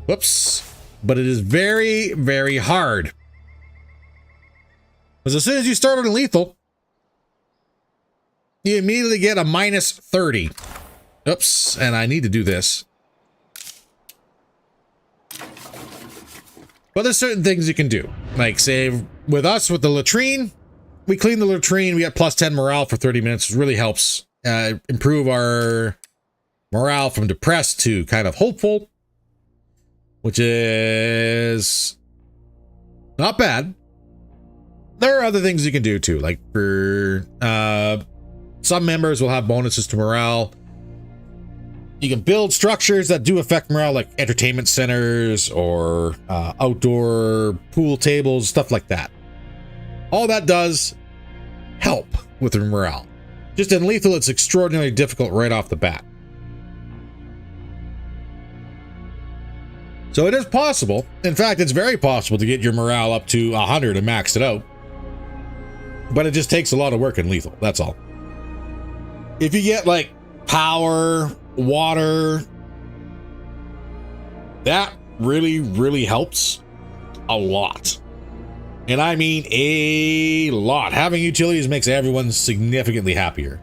S1: Whoops. But it is very, very hard. Because as soon as you start on lethal, you immediately get a minus 30. Oops, and I need to do this. But there's certain things you can do. Like, say, with us, with the latrine, we clean the latrine, we get plus 10 morale for 30 minutes, which really helps improve our morale from depressed to kind of hopeful, which is not bad. There are other things you can do too, like for some members will have bonuses to morale. You can build structures that do affect morale, like entertainment centers or outdoor pool tables, stuff like that. All that does help with the morale. Just in lethal, it's extraordinarily difficult right off the bat. So it is possible. In fact, it's very possible to get your morale up to 100 and max it out. But it just takes a lot of work in lethal, that's all. If you get like power, water, that really, really helps a lot. And I mean a lot. Having utilities makes everyone significantly happier.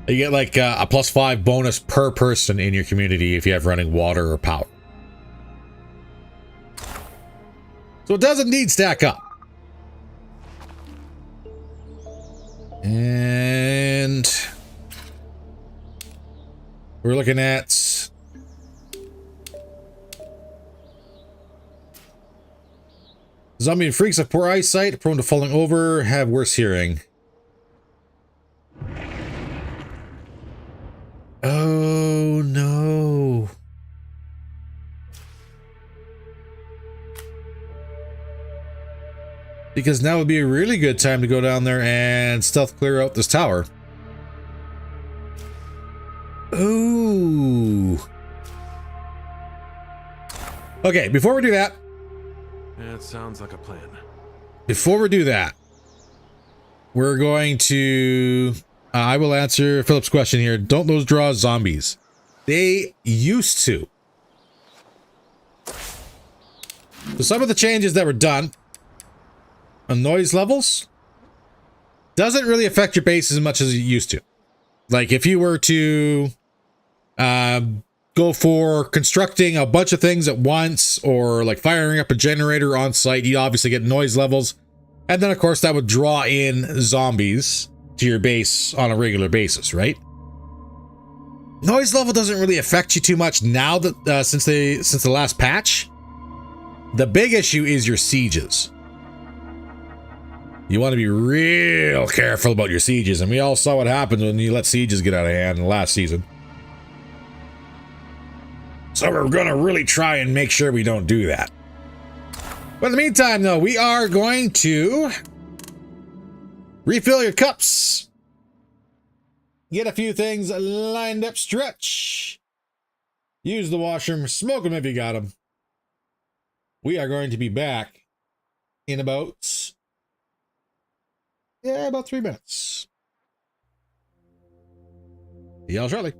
S1: You get like a +5 bonus per person in your community if you have running water or power. So it does indeed stack up. And we're looking at zombie and freaks have poor eyesight, prone to falling over, have worse hearing. Oh no. Because now would be a really good time to go down there and stealth clear out this tower. Ooh. Okay, before we do that.
S4: That sounds like a plan.
S1: Before we do that, we're going to... I will answer Philip's question here. Don't those draw zombies? They used to. So some of the changes that were done on noise levels doesn't really affect your base as much as it used to. Like if you were to go for constructing a bunch of things at once or like firing up a generator on site, you obviously get noise levels. And then of course that would draw in zombies to your base on a regular basis, right? Noise level doesn't really affect you too much now that since the last patch. The big issue is your sieges. You want to be real careful about your sieges, and we all saw what happens when you let sieges get out of hand in the last season. So we're going to really try and make sure we don't do that. But in the meantime, though, we are going to refill your cups. Get a few things lined up, stretch. Use the washroom, smoke them if you got them. We are going to be back in about 3 minutes. See y'all shortly.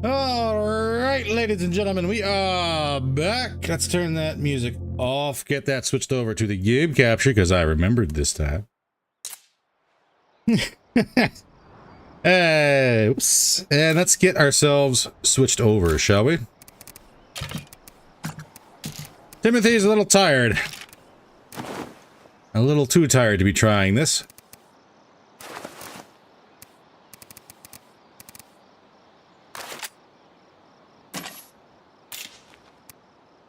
S1: All right, ladies and gentlemen, we are back. Let's turn that music off. Get that switched over to the game capture because I remembered this time. Oops. And let's get ourselves switched over, shall we? Timothy's a little tired. A little too tired to be trying this.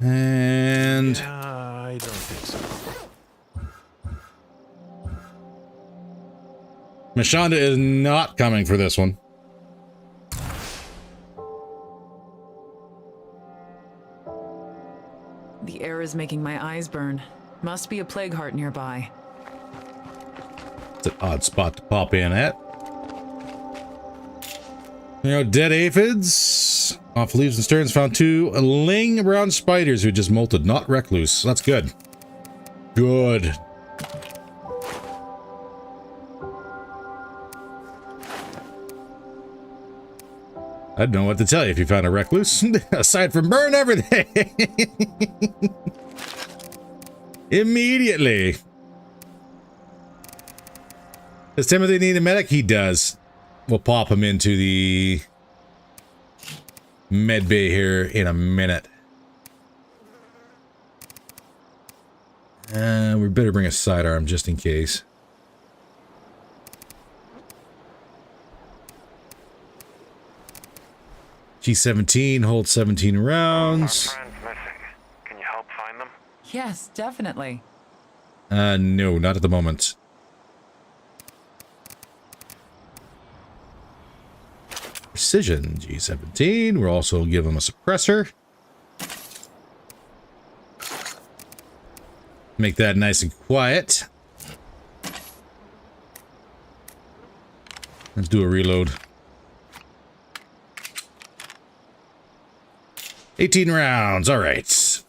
S1: And
S4: I don't think so.
S1: Mashonda is not coming for this one.
S7: The air is making my eyes burn. Must be a plague heart nearby.
S1: It's an odd spot to pop in at. You know, dead aphids. Off leaves and stearns found 2 laying brown spiders who just molted, not recluse. That's good. Good. I don't know what to tell you if you found a recluse. Aside from burn everything. Immediately. Does Timothy need a medic? He does. We'll pop him into the med bay here in a minute. We better bring a sidearm just in case. G17 holds 17 rounds.
S5: Our friend's missing. Can you help find them?
S7: Yes, definitely.
S1: No, not at the moment. Precision, G17. We'll also give him a suppressor. Make that nice and quiet. Let's do a reload. 18 rounds, all right.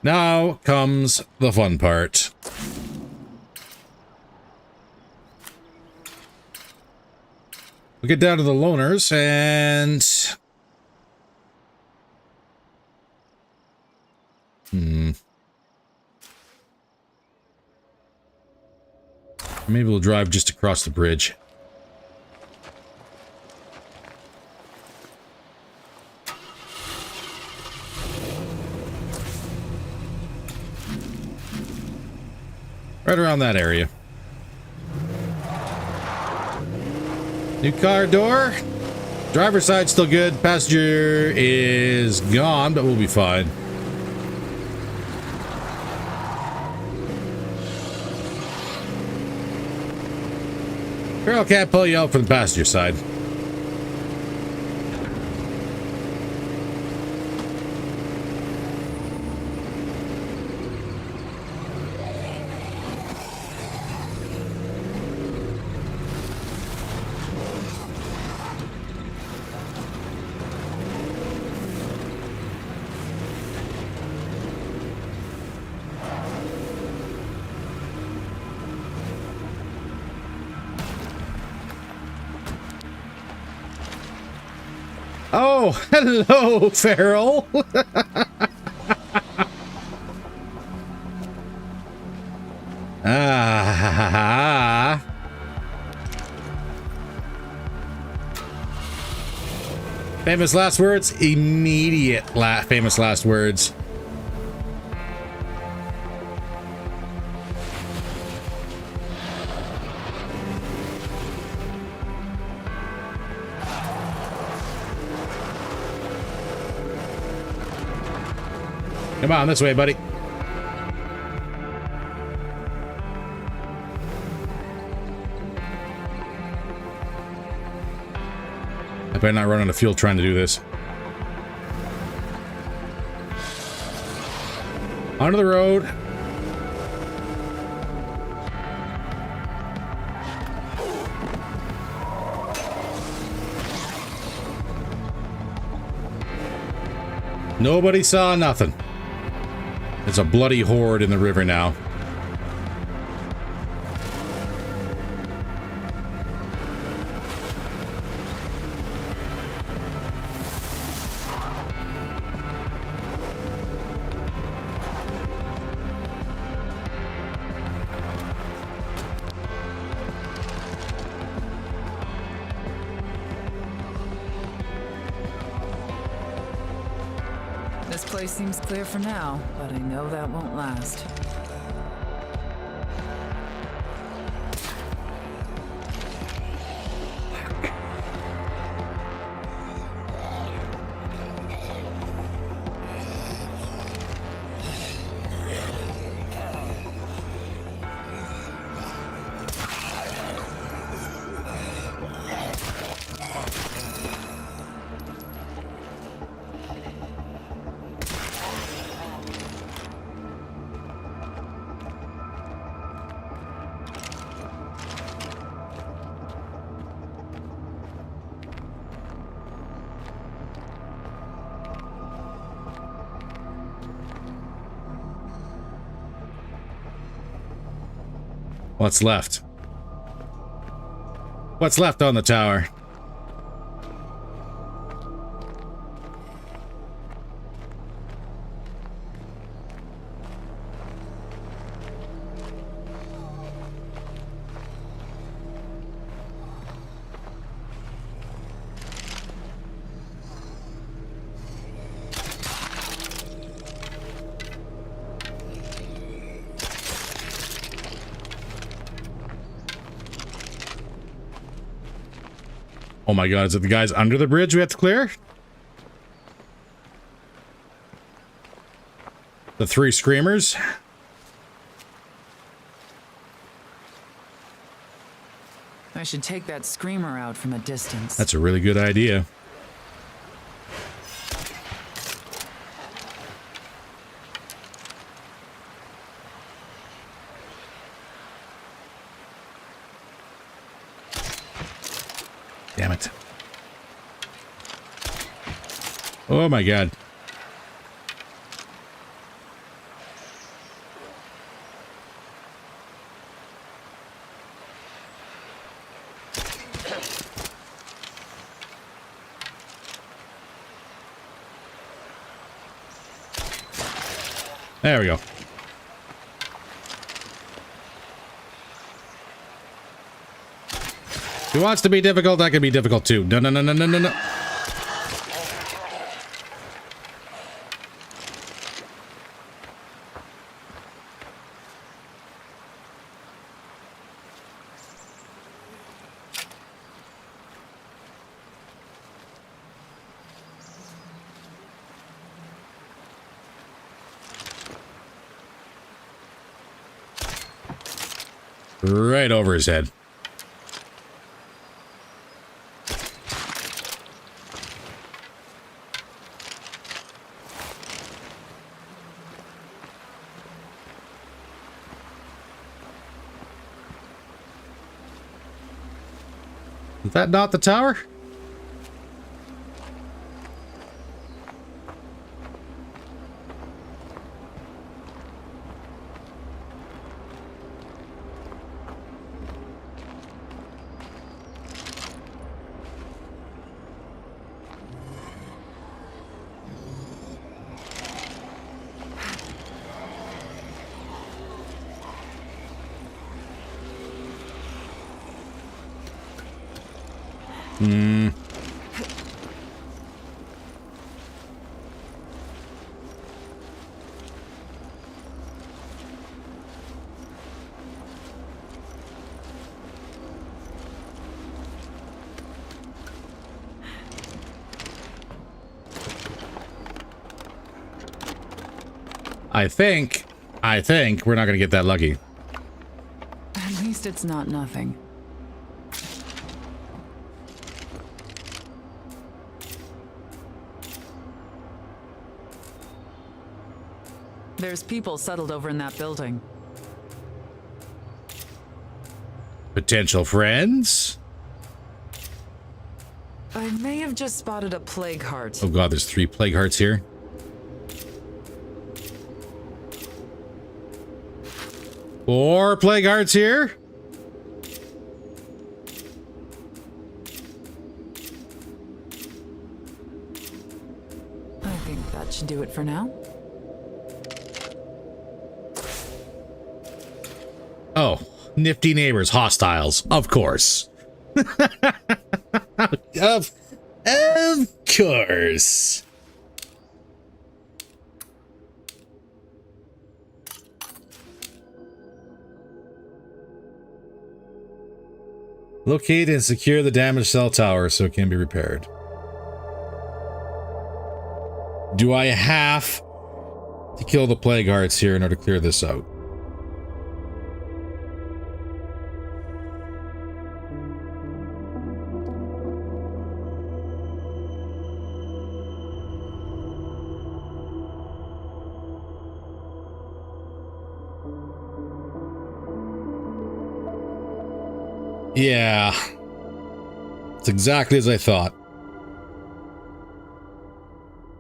S1: Now comes the fun part. We'll get down to the loners and... Maybe we'll drive just across the bridge. Right around that area. New car door. Driver's side still good. Passenger is gone, but we'll be fine. Girl can't pull you out from the passenger side. Oh, hello, Farrell. Ah. Famous last words? Immediate famous last words. Come on, this way, buddy. I better not run out of fuel trying to do this. Onto the road. Nobody saw nothing. There's a bloody horde in the river now.
S7: This place seems clear for now, but I know that won't last.
S1: What's left? What's left on the tower? Oh my god, is it the guys under the bridge we have to clear? The 3 screamers?
S7: I should take that screamer out from a distance.
S1: That's a really good idea. Damn it. Oh my god. There we go. If he wants to be difficult, that can be difficult too. No, no, no, no, no, no, no. Right over his head. Is that not the tower? I think we're not going to get that lucky.
S7: At least it's not nothing. There's people settled over in that building.
S1: Potential friends?
S7: I may have just spotted a plague heart.
S1: Oh god, there's 3 plague hearts here. Or plague hearts here.
S7: I think that should do it for now.
S1: Oh, nifty neighbors, hostiles, of course. of course. Locate and secure the damaged cell tower so it can be repaired. Do I have to kill the plague hearts here in order to clear this out? Yeah, it's exactly as I thought.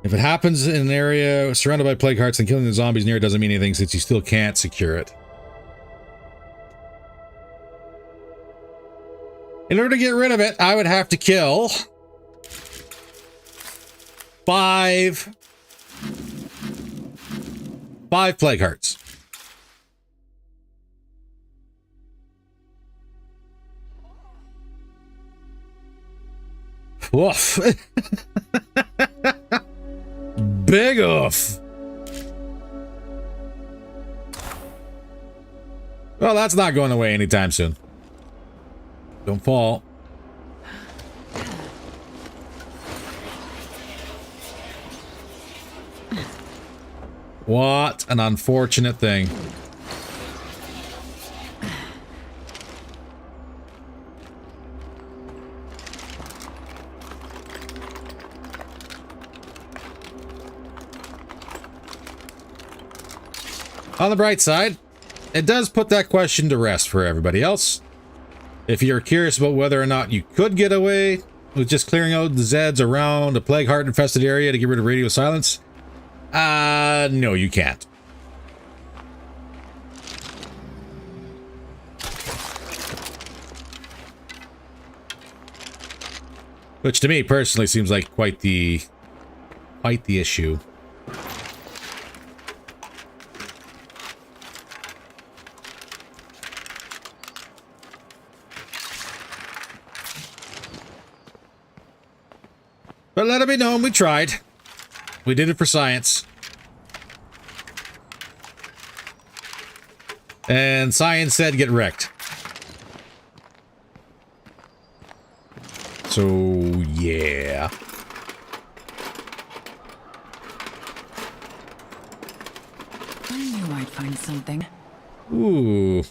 S1: If it happens in an area surrounded by plague hearts, then killing the zombies near it doesn't mean anything since you still can't secure it. In order to get rid of it, I would have to kill 5 plague hearts. Woof. Big oof. Well, that's not going away anytime soon. Don't fall. What an unfortunate thing. On the bright side, it does put that question to rest for everybody else. If you're curious about whether or not you could get away with just clearing out the Zeds around a plague heart infested area to get rid of radio silence, no, you can't. Which to me personally seems like quite the issue. But let it be known, we tried. We did it for science. And science said get wrecked. So, yeah.
S7: I knew I'd find something.
S1: Ooh.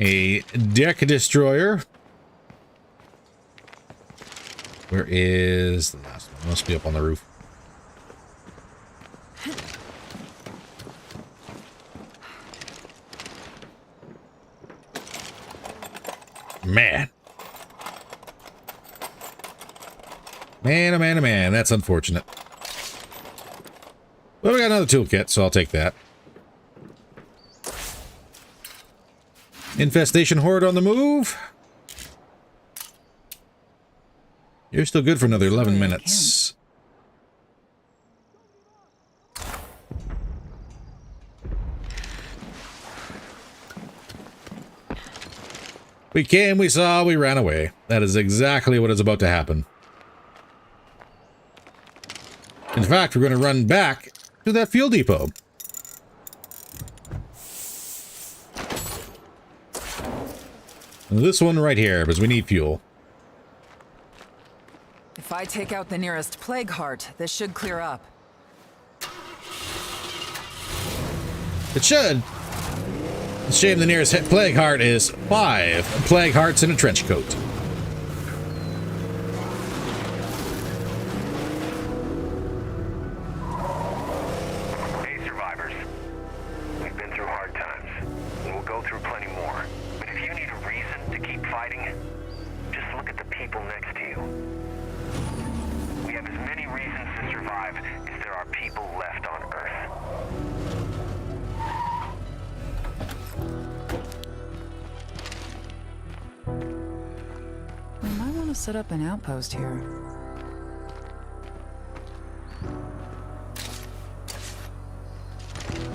S1: A deck destroyer. Where is the last one? It must be up on the roof. Man. Man, oh man, oh man. That's unfortunate. Well, we got another toolkit, so I'll take that. Infestation horde on the move. You're still good for another 11 minutes. We came, we saw, we ran away. That is exactly what is about to happen. In fact, we're going to run back to that fuel depot. This one right here, because we need fuel.
S7: If I take out the nearest plague heart, this should clear up.
S1: It should. It's a shame the nearest plague heart is 5 plague hearts in a trench coat.
S5: Hey, survivors. We've been through hard times, and we'll go through plenty more. But if you need a reason to keep fighting, just look at the people next to you. We have as many reasons to survive as there are people left on Earth.
S3: have set up an outpost here.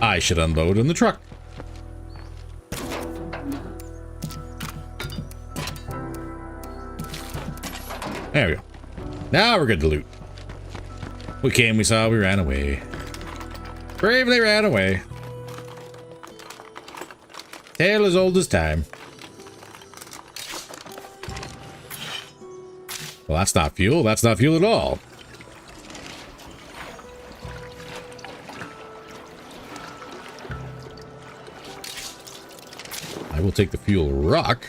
S1: I should unload in the truck. There we go. Now we're good to loot. We came, we saw, we ran away. Bravely ran away. Tale as old as time. Well, that's not fuel. That's not fuel at all. I will take the fuel rock.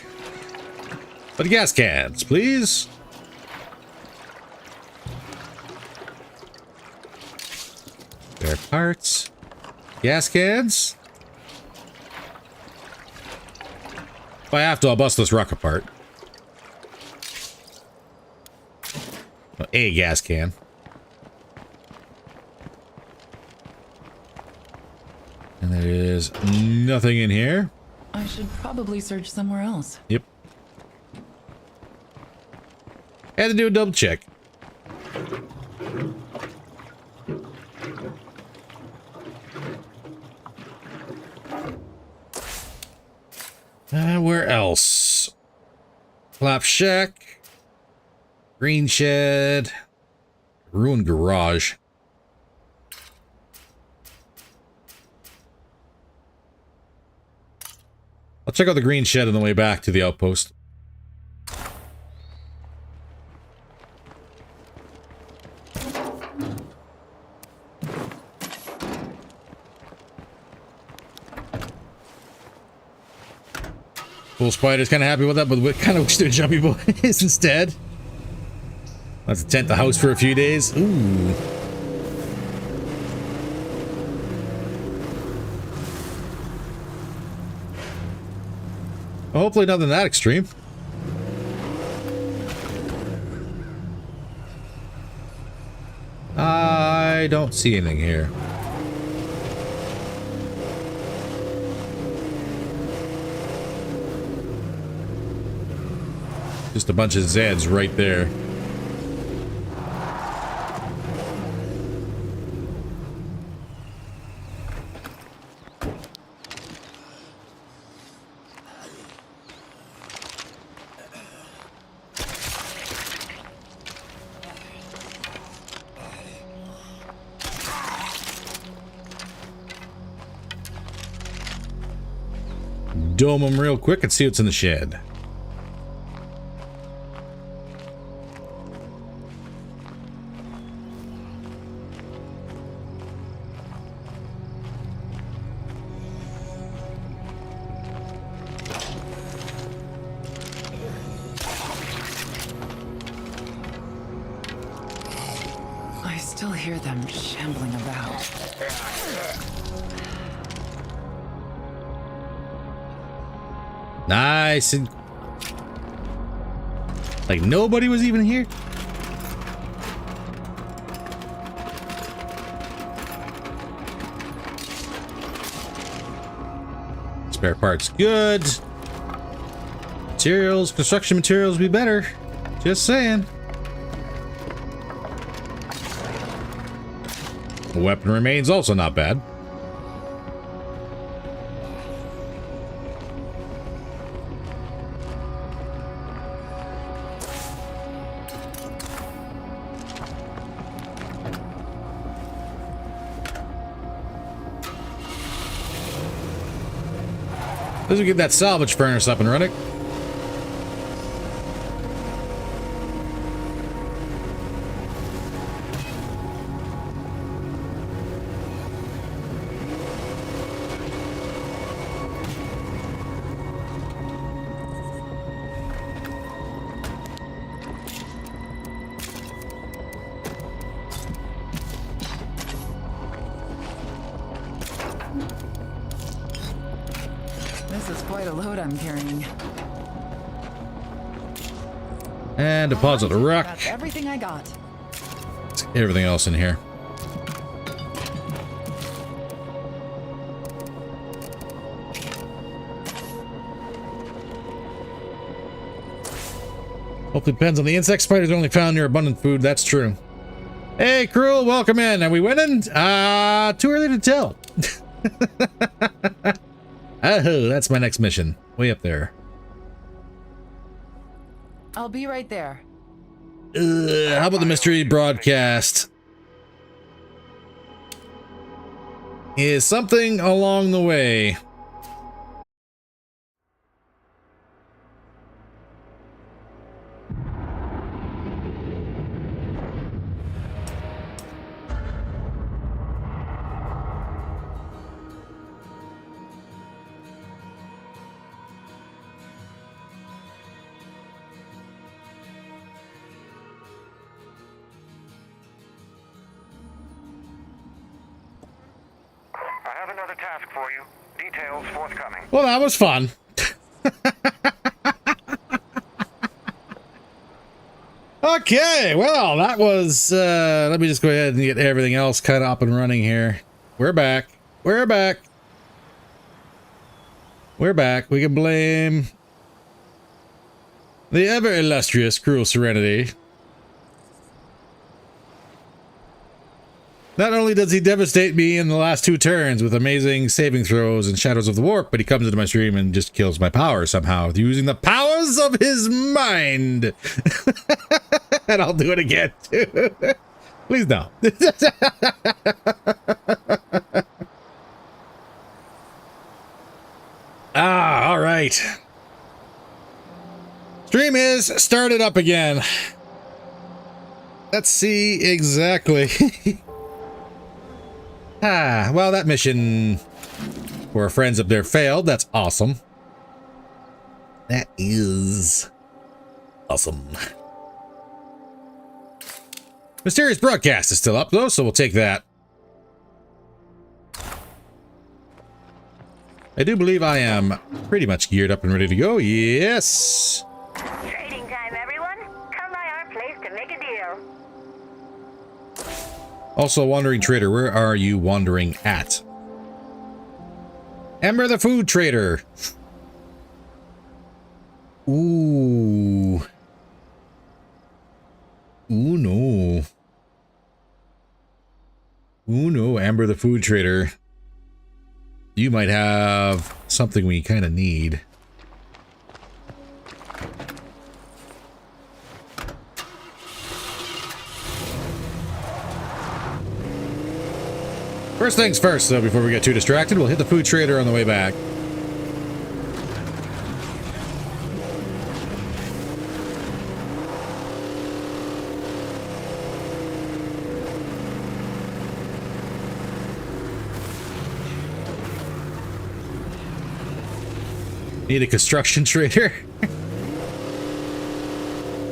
S1: But gas cans, please. Spare parts. Gas cans. If I have to, I'll bust this rock apart. Well, a gas can. And there is nothing in here.
S3: I should probably search somewhere else.
S1: Yep. Had to do a double check. Where else? Flap shack. Green shed. Ruined garage. I'll check out the green shed on the way back to the outpost. Cool Spider's kind of happy with that, but we kind of wish they're Jumpy Boys instead. Let's tent the house for a few days. Ooh. Well, hopefully nothing that extreme. I don't see anything here. Just a bunch of Zeds right there. Dome them real quick and see what's in the shed.
S3: I still hear them shambling about.
S1: Nice and... like nobody was even here? Spare parts good. Materials, construction materials be better. Just saying. The weapon remains also not bad. Let's get that salvage furnace up and running.
S3: This is quite a load I'm carrying.
S1: And deposit the rock.
S3: That's everything I got.
S1: Everything else in here. Hopefully depends on the insect spiders only found near abundant food. That's true. Hey, Cruel, welcome in. Are we winning? Too early to tell. Oh, that's my next mission. Way up there.
S3: I'll be right there.
S1: How about the mystery broadcast? Is something along the way.
S5: Task for you. Details forthcoming.
S1: Well, that was fun. Okay, well, that was, let me just go ahead and get everything else kind of up and running here. We're back. We're back. We're back. We can blame the ever illustrious Cruel Serenity. Not only does he devastate me in the last 2 turns with amazing saving throws and Shadows of the Warp, but he comes into my stream and just kills my power somehow using the powers of his mind. And I'll do it again, too. Please no. All right. Stream is started up again. Let's see exactly. Well, that mission for our friends up there failed. That's awesome. That is awesome. Mysterious broadcast is still up, though, so we'll take that. I do believe I am pretty much geared up and ready to go. Yes.
S2: Trading time, everyone. Come by our place to make a deal.
S1: Also, wandering trader, where are you wandering at? Ember the food trader. Ooh. Ooh, no. Ooh, no, Amber the food trader. You might have something we kind of need. First things first, though, before we get too distracted, we'll hit the food trader on the way back. Need a construction trader?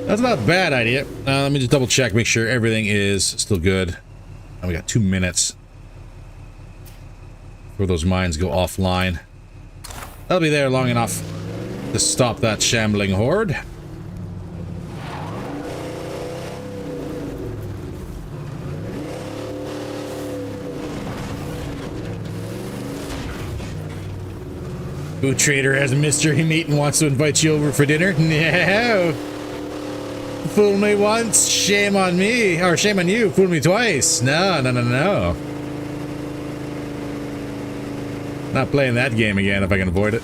S1: That's not a bad idea. Let me just double check, make sure everything is still good. Oh, we got 2 minutes before those mines go offline. That'll be there long enough to stop that shambling horde. Food trader has a mystery meat and wants to invite you over for dinner? No. Fool me once, shame on me. Or shame on you, fool me twice. No, no, no, no. Not playing that game again if I can avoid it.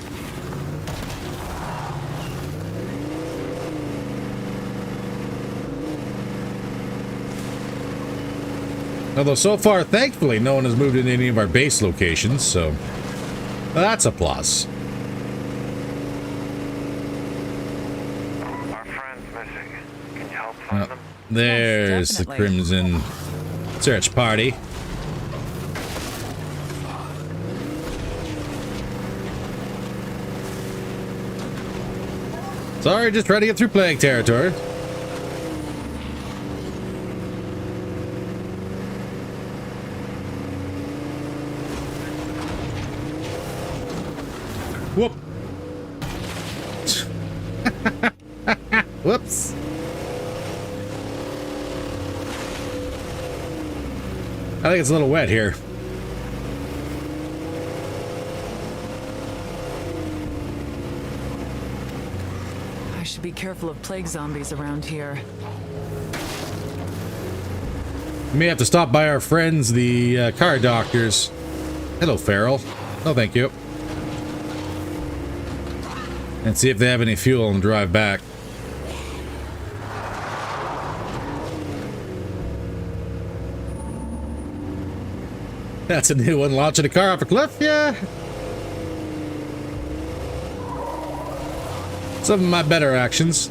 S1: Although so far, thankfully, no one has moved into any of our base locations, so that's a plus.
S5: Our friend's missing. Can you help find them?
S1: There's
S3: Yes,
S1: the
S3: definitely.
S1: Crimson search party. Sorry, just trying to get through plague territory. Whoop. Whoops. I think it's a little wet here.
S7: I should be careful of plague zombies around here.
S1: We may have to stop by our friends, the car doctors. Hello, Farrell. Oh, thank you. And see if they have any fuel and drive back. That's a new one, launching a car off a cliff, yeah. Some of my better actions.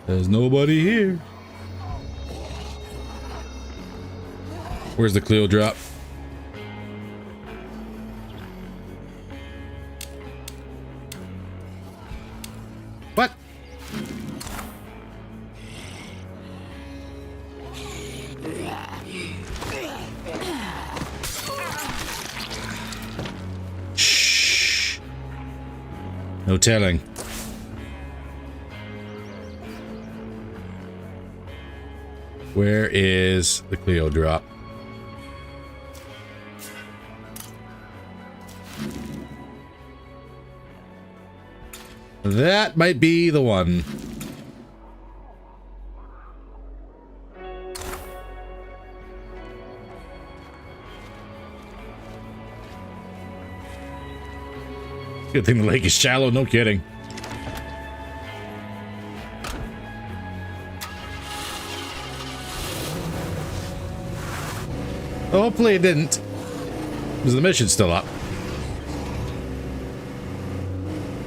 S1: There's nobody here. Where's the Clio drop? What? Shh. No telling. Where is the Clio drop? That might be the one. Good thing the lake is shallow, no kidding. Hopefully it didn't. Because the mission's still up.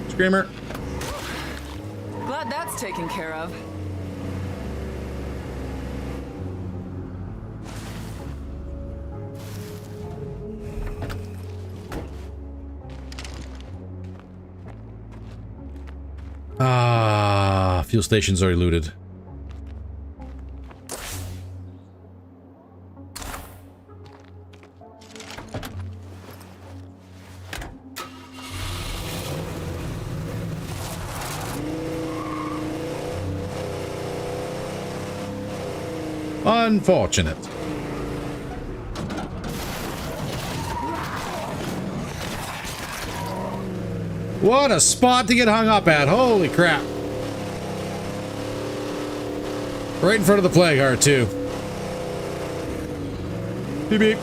S1: Screamer.
S7: Glad that's taken care of.
S1: Ah, fuel station's already looted. Unfortunate. What a spot to get hung up at. Holy crap. Right in front of the plague heart, too. Beep beep.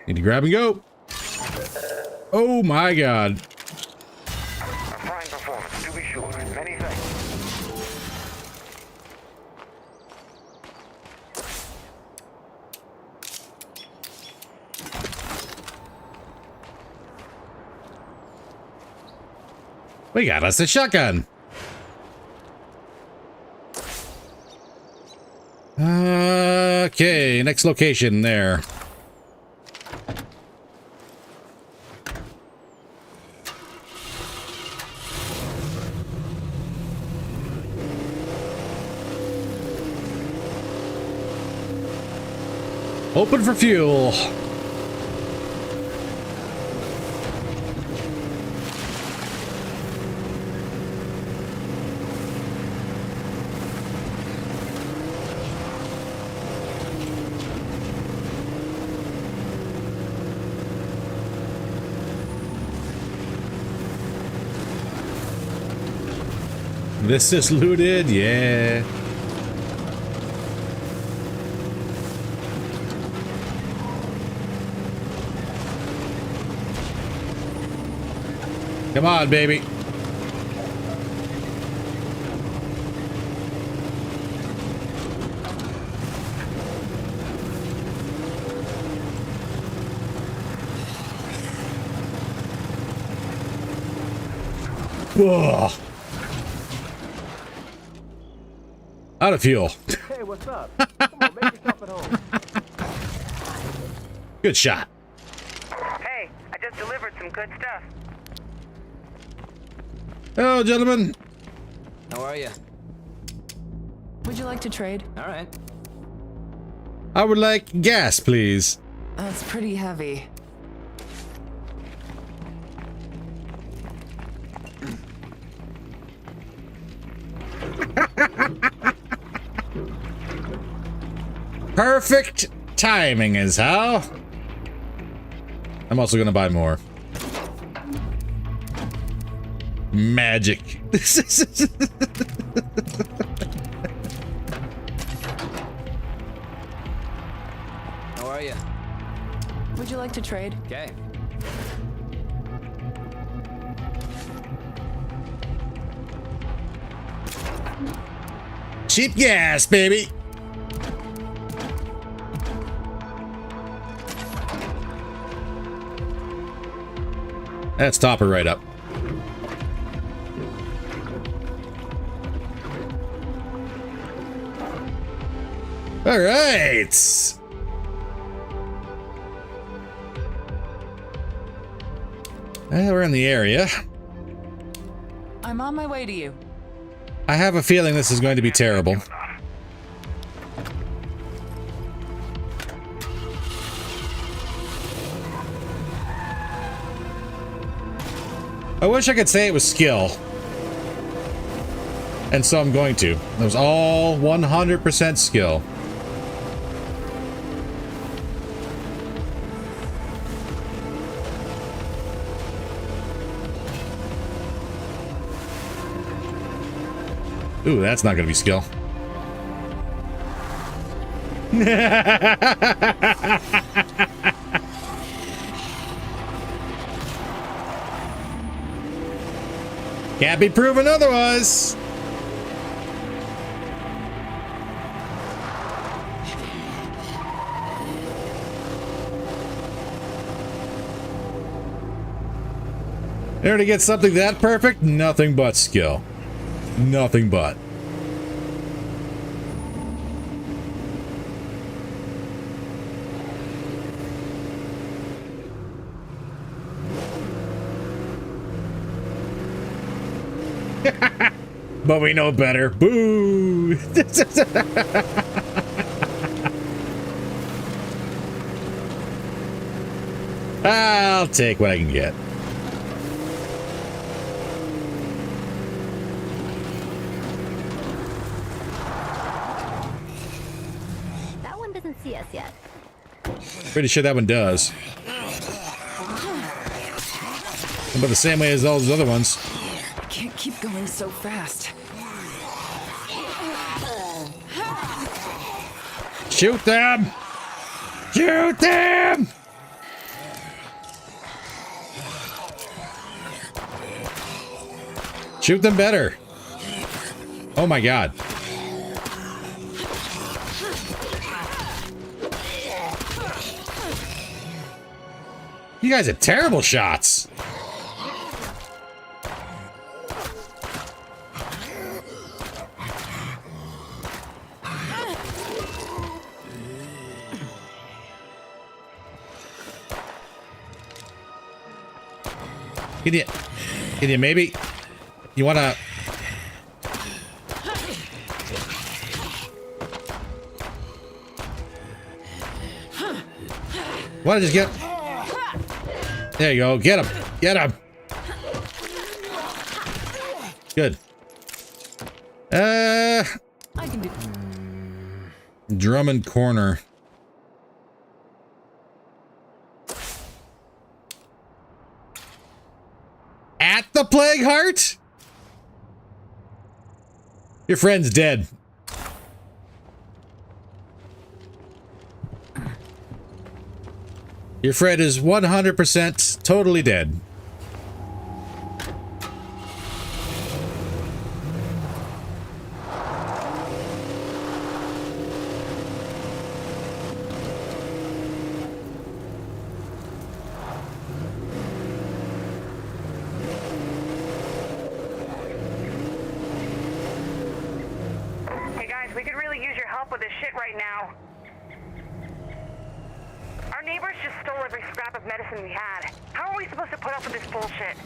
S1: Need to grab and go. Oh my god.
S5: A fine performance, to be sure. Many thanks.
S1: We got us a shotgun. Okay, next location there. Open for fuel. This is looted, yeah. Come on, baby. Whoa. Out of fuel.
S8: Hey, what's up? Come on, make yourself at home.
S1: Good shot.
S2: Hey, I just delivered some good stuff.
S1: Hello, gentlemen.
S8: How are you?
S7: Would you like to trade?
S8: All right.
S1: I would like gas, please.
S7: That's pretty heavy.
S1: Perfect timing is how. I'm also gonna buy more. Magic.
S8: How are you?
S7: Would you like to trade?
S8: Okay.
S1: Cheap gas, baby. Let's top her right up. All right. We're in the area.
S7: I'm on my way to you.
S1: I have a feeling this is going to be terrible. I wish I could say it was skill. And so I'm going to. It was all 100% skill. Ooh, that's not going to be skill. Can't be proven otherwise. In order to get something that perfect, nothing but skill. Nothing but. But we know better. Boo! I'll take what I can get.
S6: That one doesn't see us yet.
S1: Pretty sure that one does. But the same way as all those other ones.
S7: I can't keep going so fast.
S1: Shoot them! Shoot them! Shoot them better. Oh my god. You guys have terrible shots. Can you maybe? You wanna? Wanna just get? There you go. Get him. Get him. Good.
S7: I can do.
S1: Drummond Corner. At the Plague Heart? Your friend's dead. Your friend is 100% totally dead.
S2: Hey guys, we could really use your help with this shit right now. Our neighbors just stole every scrap of medicine we had. How are we supposed to put up with this bullshit?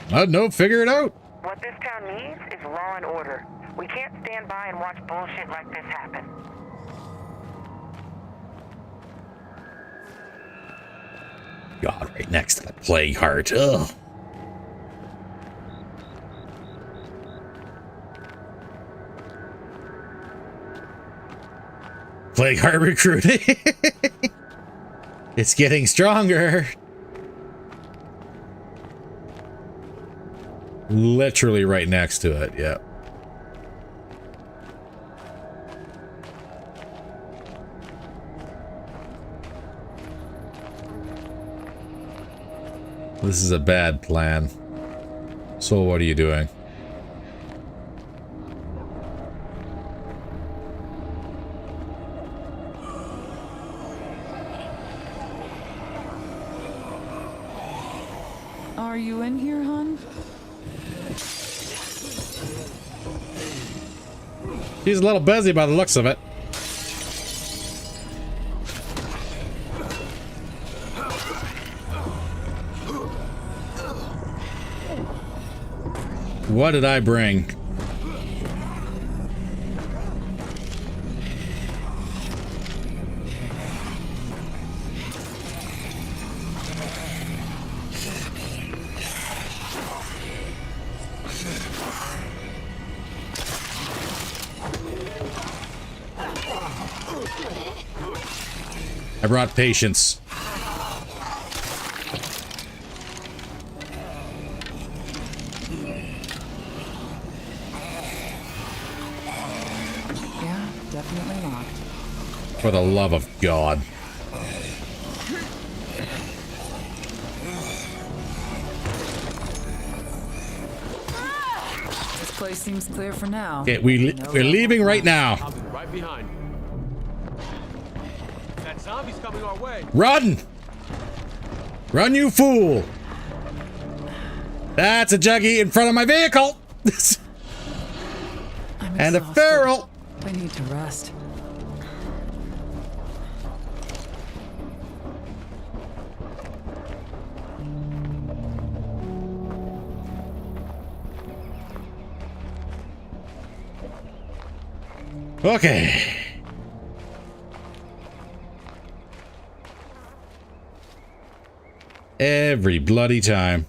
S1: I don't know, figure it out.
S2: What this town needs is law and order. We can't stand by and watch bullshit like this happen.
S1: God, right next to the plague heart. Ugh. Plague heart recruiting. It's getting stronger. Literally right next to it, yeah. This is a bad plan. So what are you doing?
S3: Are you in here, hon?
S1: She's a little busy by the looks of it. What did I bring? I brought patience.
S3: Yeah, definitely locked.
S1: For the love of God.
S3: This place seems clear for now.
S1: Okay, we're leaving right now.
S4: I'll be right behind. That zombie's coming our way.
S1: Run! Run, you fool! That's a juggy in front of my vehicle!
S3: I'm
S1: And a
S3: exhausted.
S1: feral!
S3: I need to rest.
S1: Okay. Every bloody time.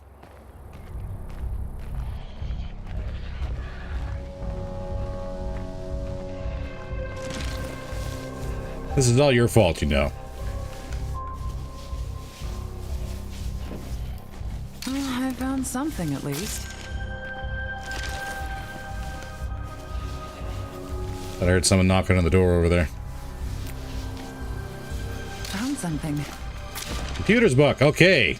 S1: This is all your fault, you know.
S3: Well, I found something at least.
S1: I heard someone knocking on the door over there.
S3: Found something.
S1: Computer's book, okay.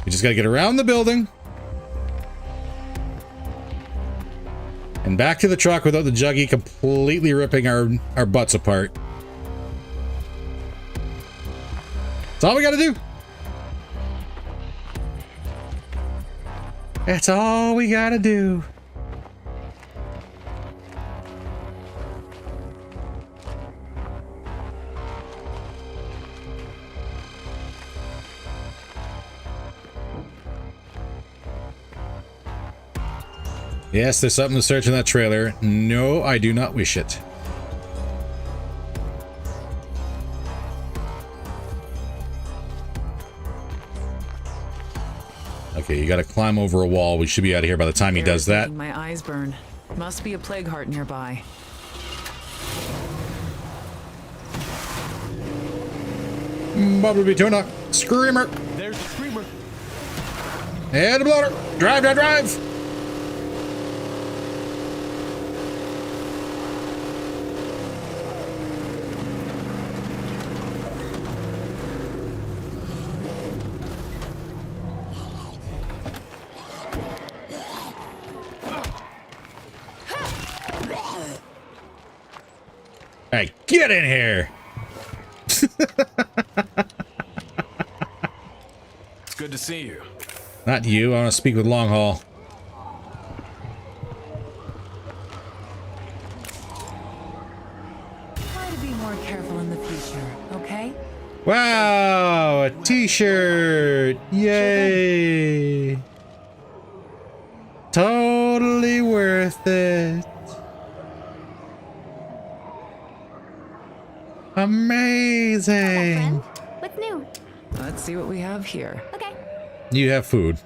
S1: We just gotta get around the building. And back to the truck without the juggy completely ripping our butts apart. That's all we gotta do. That's all we gotta do. Yes, there's something to search in that trailer. No, I do not wish it. Okay, you gotta climb over a wall. We should be out of here by the time he does that.
S7: Making my eyes burn. Must be a plague heart nearby.
S1: Bumblebee tuna. Screamer.
S4: There's the screamer.
S1: And a bloater. Drive, drive, drive. Hey, get in here!
S4: It's good to see you.
S1: Not you, I want to speak with Long Haul.
S3: Try to be more careful in the future, okay?
S1: Wow, a t-shirt! Yay! Totally worth it. Amazing!
S6: new?
S7: Let's see what we have here.
S6: Okay.
S1: You have food.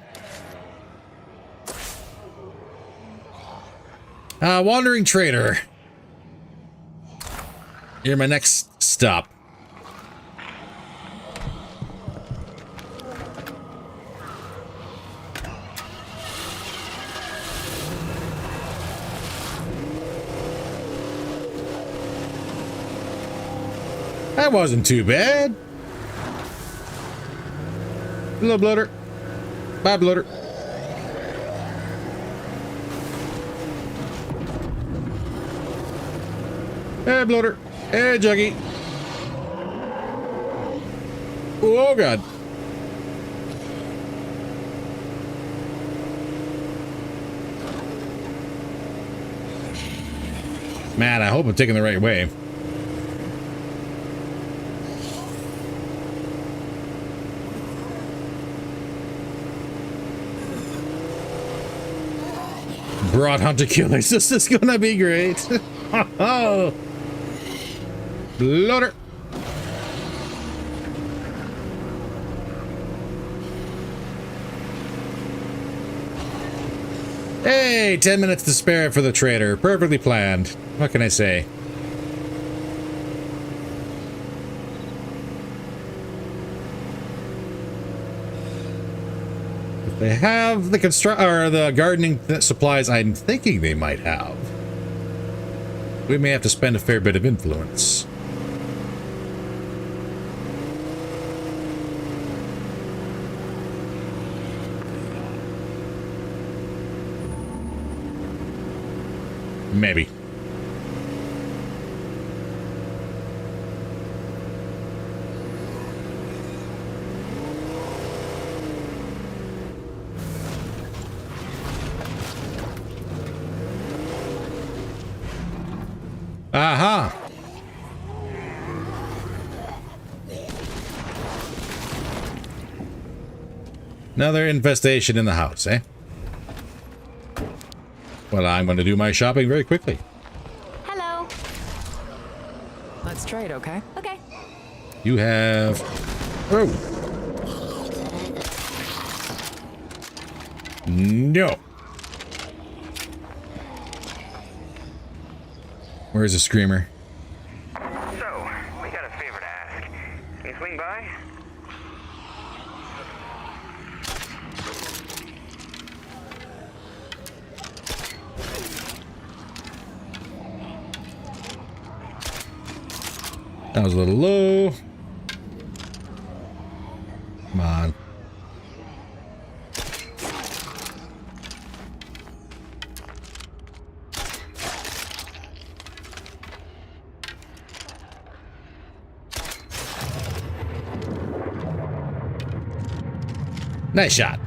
S1: Wandering trader. You're my next stop. That wasn't too bad. Hello, bloater. Bye, bloater. Hey, bloater. Hey, Juggy. Oh, God. Man, I hope I'm taking the right way. Broad hunter killers. This is gonna be great. Oh, bloater. Hey, 10 minutes to spare for the trader. Perfectly planned. What can I say? If they have the the gardening supplies I'm thinking they might have, we may have to spend a fair bit of influence. Maybe. Aha! Another infestation in the house, eh? Well, I'm going to do my shopping very quickly.
S6: Hello.
S7: Let's trade, okay?
S6: Okay.
S1: You have... Oh! No! Where's the screamer?
S2: So, we got a favor to ask. Can you swing by?
S1: That was a little low. Come on. Nice shot.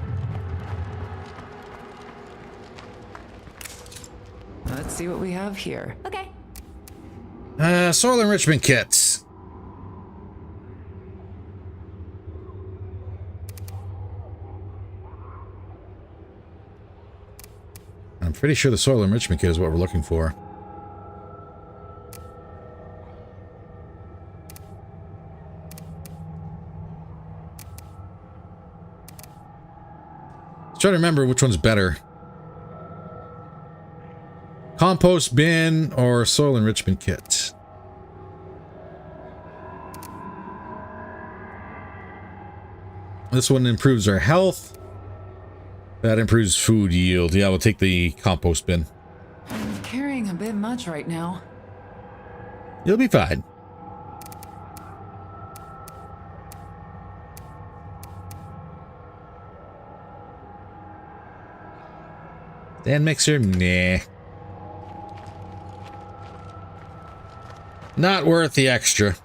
S7: Let's see what we have here.
S6: Okay.
S1: Soil enrichment kits. I'm pretty sure the soil enrichment kit is what we're looking for. Let's try to remember which one's better. Compost bin or soil enrichment kit. This one improves our health. That improves food yield. Yeah, we'll take the compost bin.
S7: I'm carrying a bit much right now.
S1: You'll be fine. Stand mixer? Nah. Not worth the extra.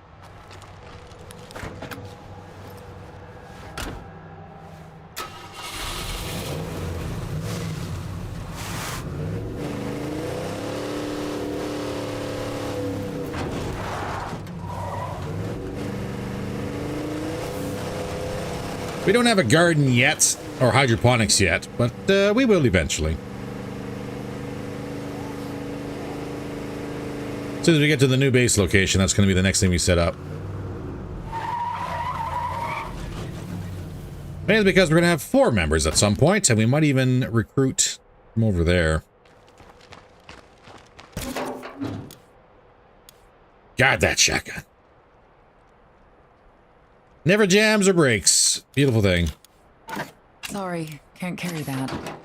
S1: We don't have a garden yet, or hydroponics yet, but we will eventually. As soon as we get to the new base location, that's going to be the next thing we set up. Mainly because we're going to have 4 members at some point, and we might even recruit from over there. God, that shotgun. Never jams or breaks. Beautiful thing.
S3: Sorry, can't carry that.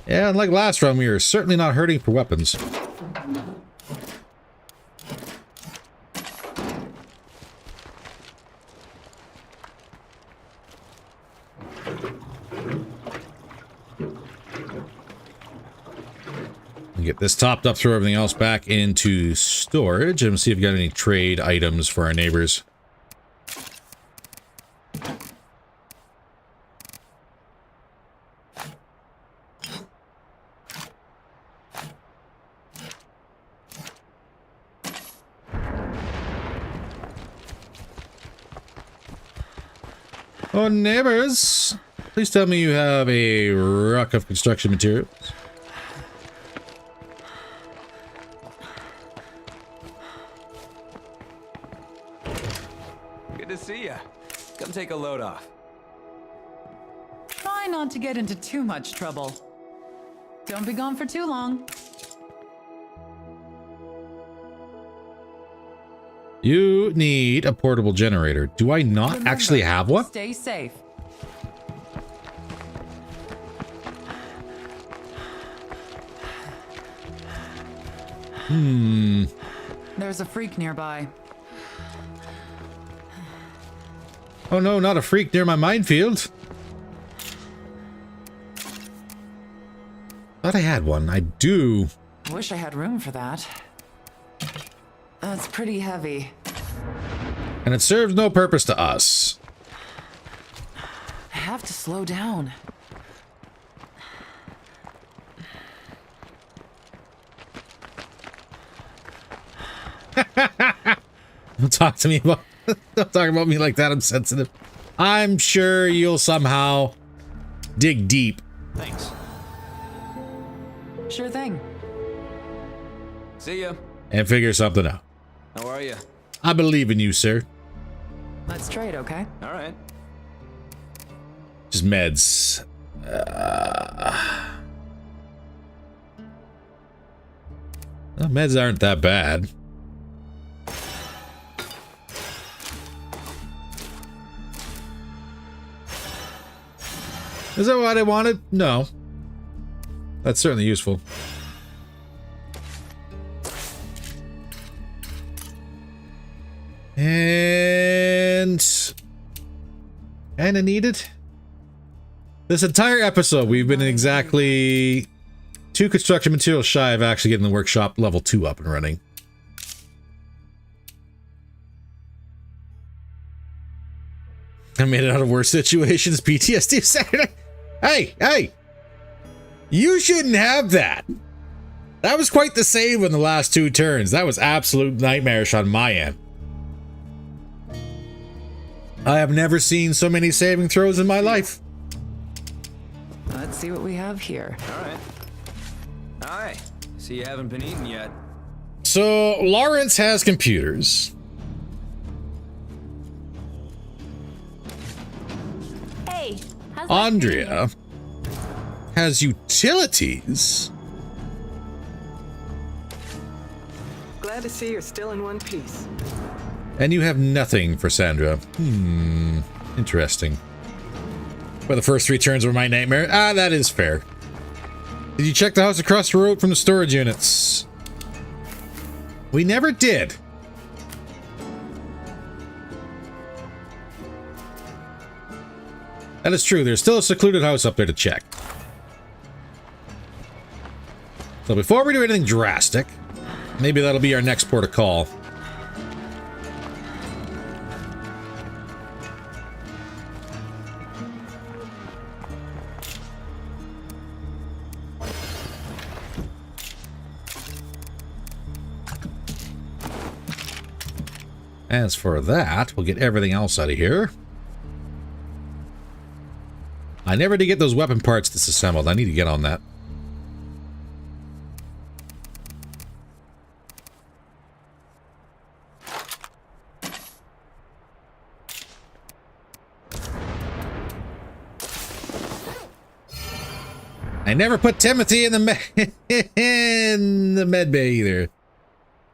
S1: Yeah, unlike last round, we are certainly not hurting for weapons. Get this topped up, throw everything else back into storage, and see if we got any trade items for our neighbors. Oh, neighbors, please tell me you have a ruck of construction materials.
S8: Good to see ya. Come take a load off.
S7: Try not to get into too much trouble. Don't be gone for too long.
S1: You need a portable generator. Do I not
S7: Remember,
S1: actually have one?
S7: Stay safe. There's a freak nearby.
S1: Oh no, not a freak near my minefield. Thought I had one. I do.
S7: Wish I had room for that. That's pretty heavy.
S1: And it serves no purpose to us.
S7: I have to slow down.
S1: Don't talk to me about don't talk about me like that. I'm sensitive. I'm sure you'll somehow dig deep.
S8: Thanks.
S7: Sure thing.
S8: See ya.
S1: And figure something out.
S8: How are you?
S1: I believe in you, sir.
S7: Let's trade, okay?
S8: All right.
S1: Just meds. Well, meds aren't that bad. Is that what I wanted? No. That's certainly useful. And needed. This entire episode, we've been exactly 2 construction materials shy of actually getting the workshop level 2 up and running. I made it out of worse situations. PTSD Saturday. Hey! You shouldn't have that. That was quite the save in the last 2 turns. That was absolute nightmarish on my end. I have never seen so many saving throws in my life.
S7: Let's see what we have here.
S8: All right. Hi. See you haven't been eating yet.
S1: So, Lawrence has computers.
S6: Hey, how's that
S1: Andrea has utilities.
S9: Glad to see you're still in one piece.
S1: And you have nothing for Sandra. Interesting. Well, the first 3 turns were my nightmare. Ah, that is fair. Did you check the house across the road from the storage units? We never did. That is true. There's still a secluded house up there to check. So before we do anything drastic, maybe that'll be our next port of call. As for that, we'll get everything else out of here. I never did get those weapon parts disassembled. I need to get on that. I never put Timothy in the in the med bay either.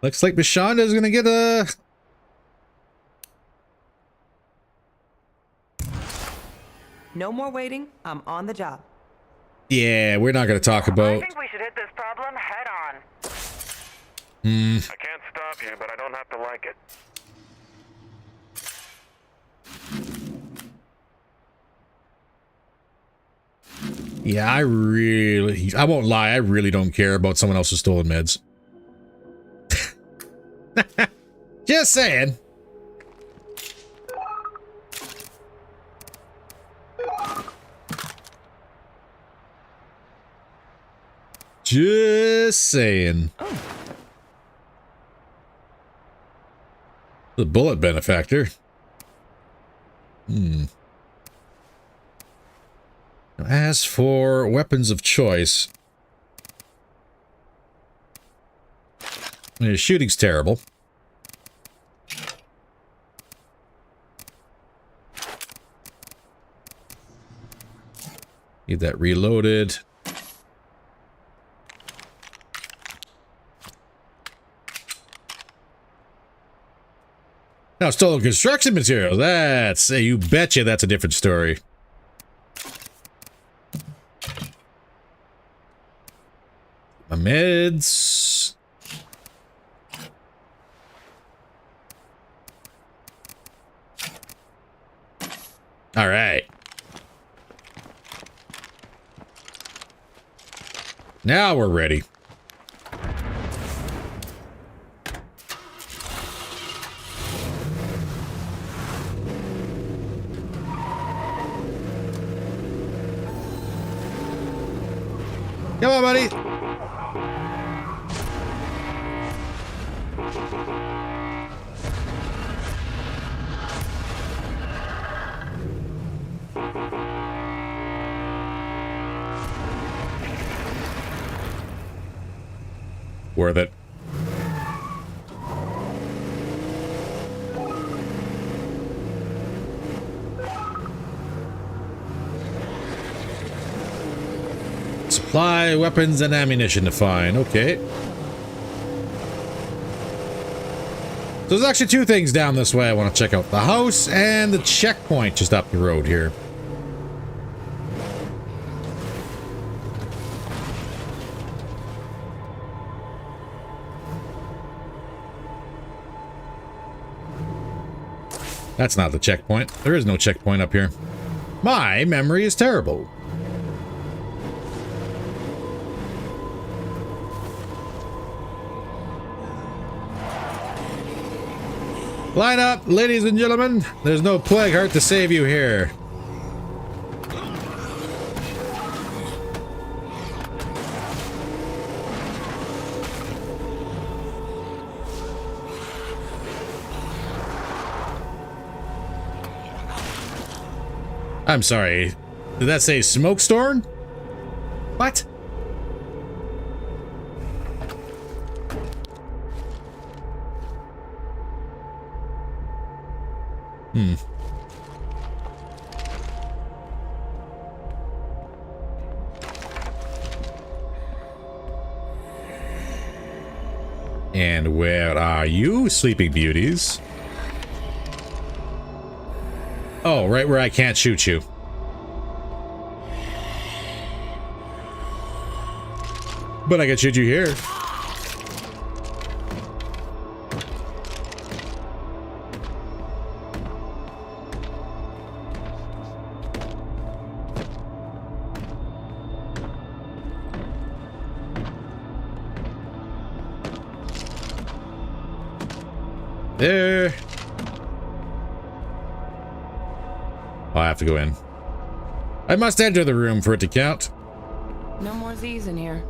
S1: Looks like Mishonda's gonna get a...
S10: No more waiting. I'm on the job.
S1: Yeah, we're not gonna talk
S2: I
S1: about...
S2: think we should hit this problem head on.
S5: I can't stop you, but I don't have to like it.
S1: Yeah, I won't lie, I really don't care about someone else's stolen meds. Just saying. Just saying. The bullet benefactor. As for weapons of choice, shooting's terrible. Get that reloaded. Now, stolen construction material. That's... you betcha that's a different story. My meds. All right. Now we're ready. Come on, buddy. Worth it. Supply, weapons, and ammunition to find. Okay. So there's actually two things down this way I want to check out. The house and the checkpoint just up the road here. That's not the checkpoint. There is no checkpoint up here. My memory is terrible. Line up, ladies and gentlemen. There's no plague heart to save you here. I'm sorry. Did that say smokestorm? What? And where are you, sleeping beauties? Oh, right where I can't shoot you. But I can shoot you here. There. Oh, I have to go in. I must enter the room for it to count.
S3: No more Z's in here.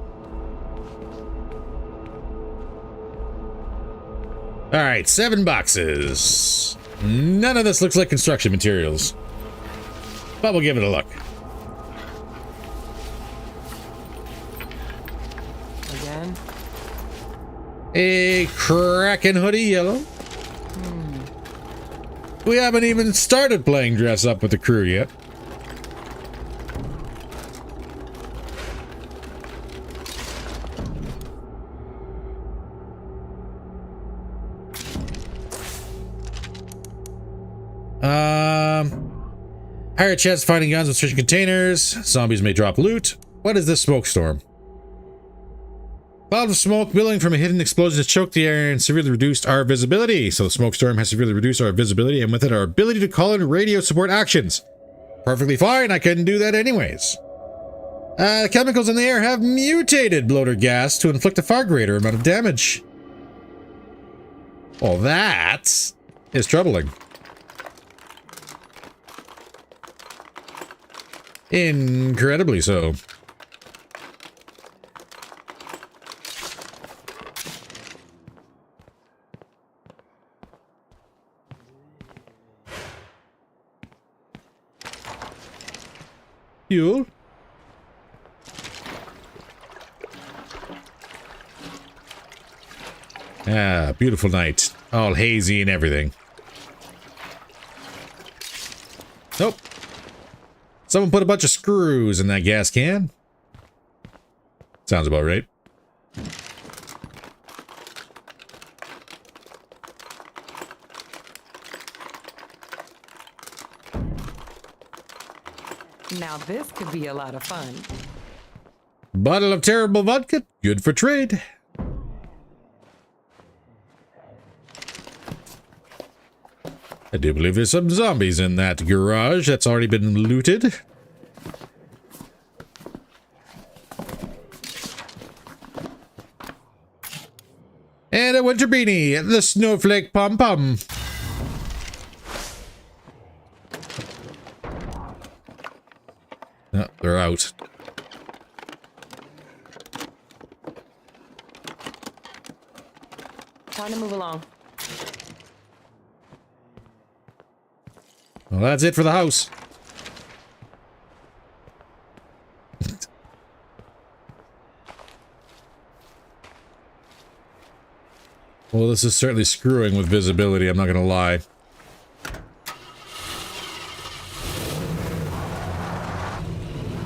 S1: All right, 7 boxes. None of this looks like construction materials, but we'll give it a look.
S3: Again?
S1: A Kraken hoodie yellow. We haven't even started playing dress up with the crew yet. Higher chance of finding guns with searching containers. Zombies may drop loot. What is this smoke storm? Cloud of smoke billowing from a hidden explosion has choked the air and severely reduced our visibility. So the smoke storm has severely reduced our visibility and with it our ability to call in radio support actions. Perfectly fine, I couldn't do that anyways. Chemicals in the air have mutated bloater gas to inflict a far greater amount of damage. Well, that is troubling. Incredibly so. Fuel. Ah, beautiful night. All hazy and everything. Nope. Someone put a bunch of screws in that gas can. Sounds about right.
S10: Now this could be a lot of fun.
S1: Bottle of terrible vodka, good for trade. I do believe there's some zombies in that garage that's already been looted. And a winter beanie, the snowflake pom-pom. No, they're out.
S10: Time to move along.
S1: Well, that's it for the house. Well, this is certainly screwing with visibility, I'm not gonna lie.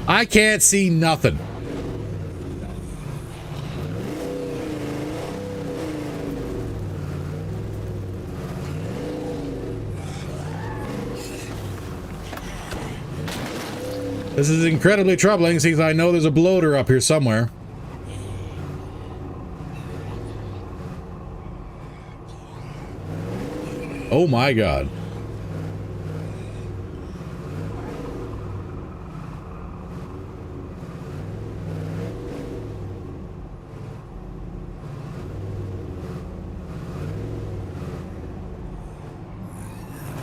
S1: I can't see nothing. This is incredibly troubling since I know there's a bloater up here somewhere. Oh my god.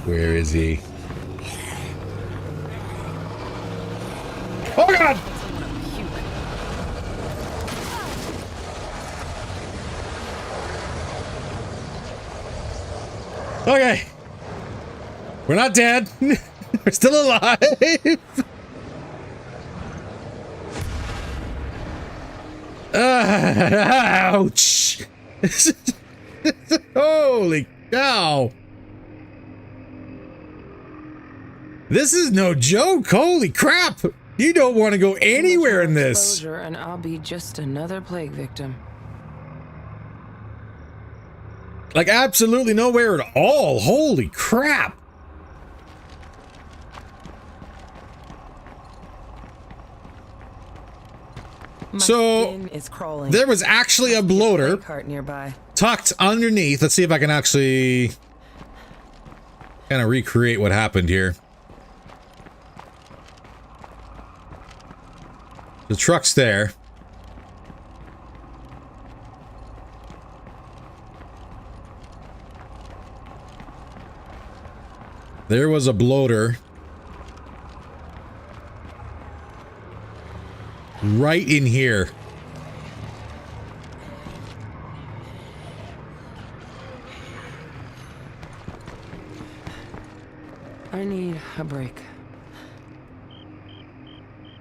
S1: Where is he? Oh god! Okay. We're not dead. We're still alive. Ouch. Holy cow. This is no joke. Holy crap. You don't want to go anywhere in this.
S10: And I'll be just another plague victim.
S1: Like absolutely nowhere at all. Holy crap. So there was actually a bloater tucked underneath. Let's see if I can actually kind of recreate what happened here. The truck's there. There was a bloater right in here.
S10: I need a break.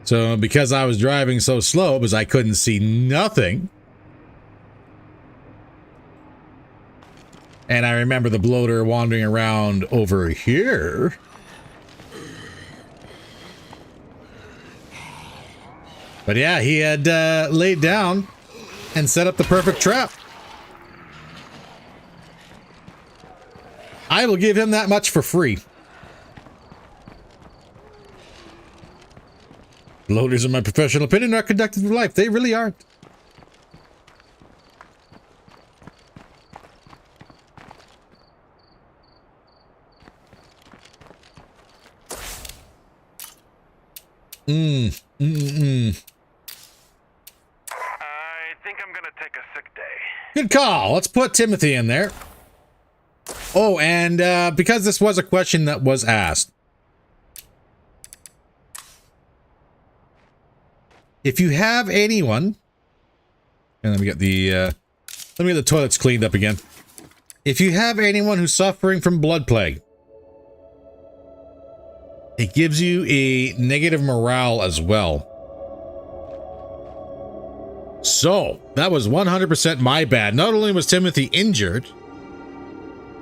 S1: So because I was driving so slow, because I couldn't see nothing. And I remember the bloater wandering around over here. But yeah, he had laid down and set up the perfect trap. I will give him that much for free. Loaders, in my professional opinion, are conducted with life. They really aren't.
S5: I think I'm gonna take a sick day.
S1: Good call. Let's put Timothy in there. Oh, and because this was a question that was asked, if you have anyone, and let me get the toilets cleaned up again. If you have anyone who's suffering from blood plague, it gives you a negative morale as well. So, that was 100% my bad. Not only was Timothy injured,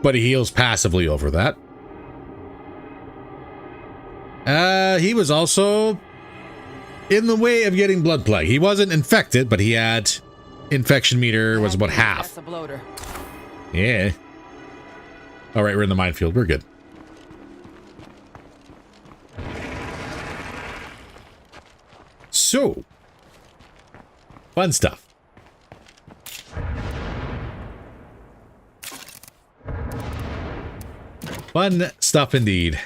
S1: but he heals passively over that. He was also in the way of getting blood plague. He wasn't infected, but he had infection meter was about half.
S10: That's a bloater.
S1: Yeah. All right, we're in the minefield. We're good. So, fun stuff. Fun stuff indeed.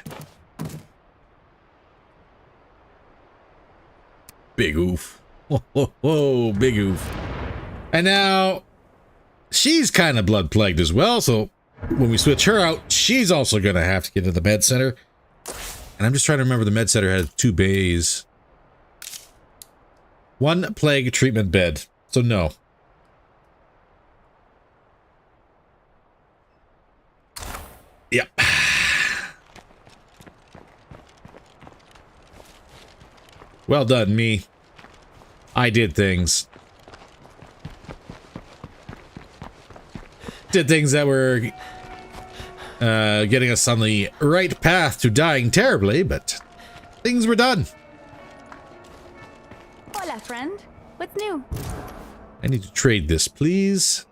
S1: Big oof. Whoa, big oof. And now, she's kind of blood plagued as well, so when we switch her out, she's also going to have to get to the med center. And I'm just trying to remember the med center has 2 bays. 1 plague treatment bed, so no. Yep. Well done, me. I did things. Did things that were getting us on the right path to dying terribly, but things were done.
S6: Hola, friend. What's new?
S1: I need to trade this, please.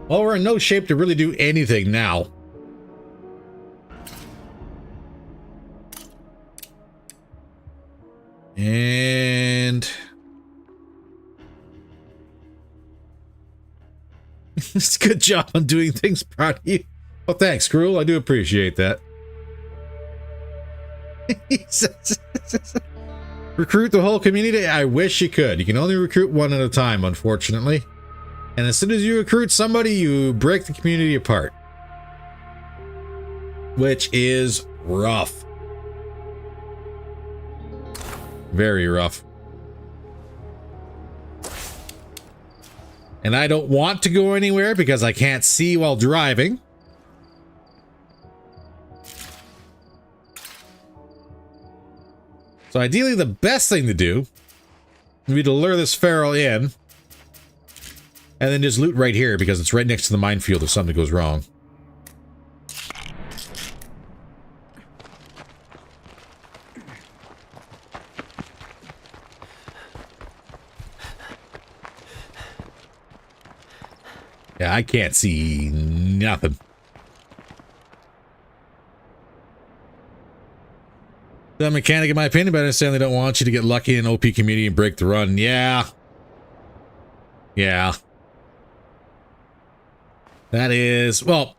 S1: Well, we're in no shape to really do anything now. And it's a good job on doing things. Proud of you. Well, thanks, Gruel. I do appreciate that. Recruit the whole community? I wish you could. You can only recruit one at a time, unfortunately. And as soon as you recruit somebody, you break the community apart. Which is rough. Very rough. And I don't want to go anywhere because I can't see while driving. So ideally, the best thing to do would be to lure this feral in and then just loot right here because it's right next to the minefield if something goes wrong. Yeah, I can't see nothing. The mechanic, in my opinion, but I understand they don't want you to get lucky in OP community and break the run. Yeah. Yeah. That is, well,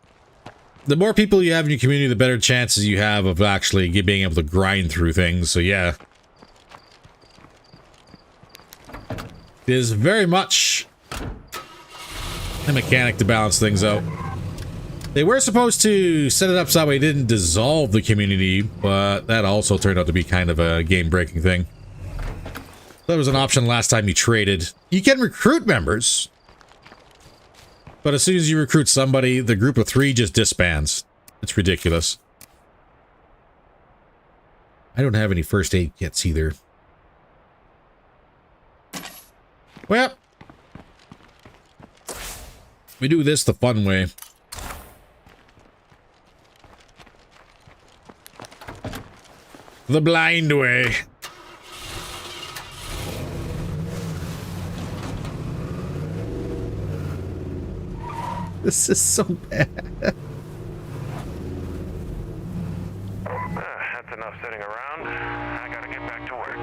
S1: the more people you have in your community, the better chances you have of actually being able to grind through things. So, yeah. It is very much a mechanic to balance things out. They were supposed to set it up so that way it didn't dissolve the community, but that also turned out to be kind of a game-breaking thing. That was an option last time you traded. You can recruit members, but as soon as you recruit somebody, the group of 3 just disbands. It's ridiculous. I don't have any first aid kits either. Well, we do this the fun way. The blind way. This is so bad.
S5: That's enough sitting around. I gotta get back to work.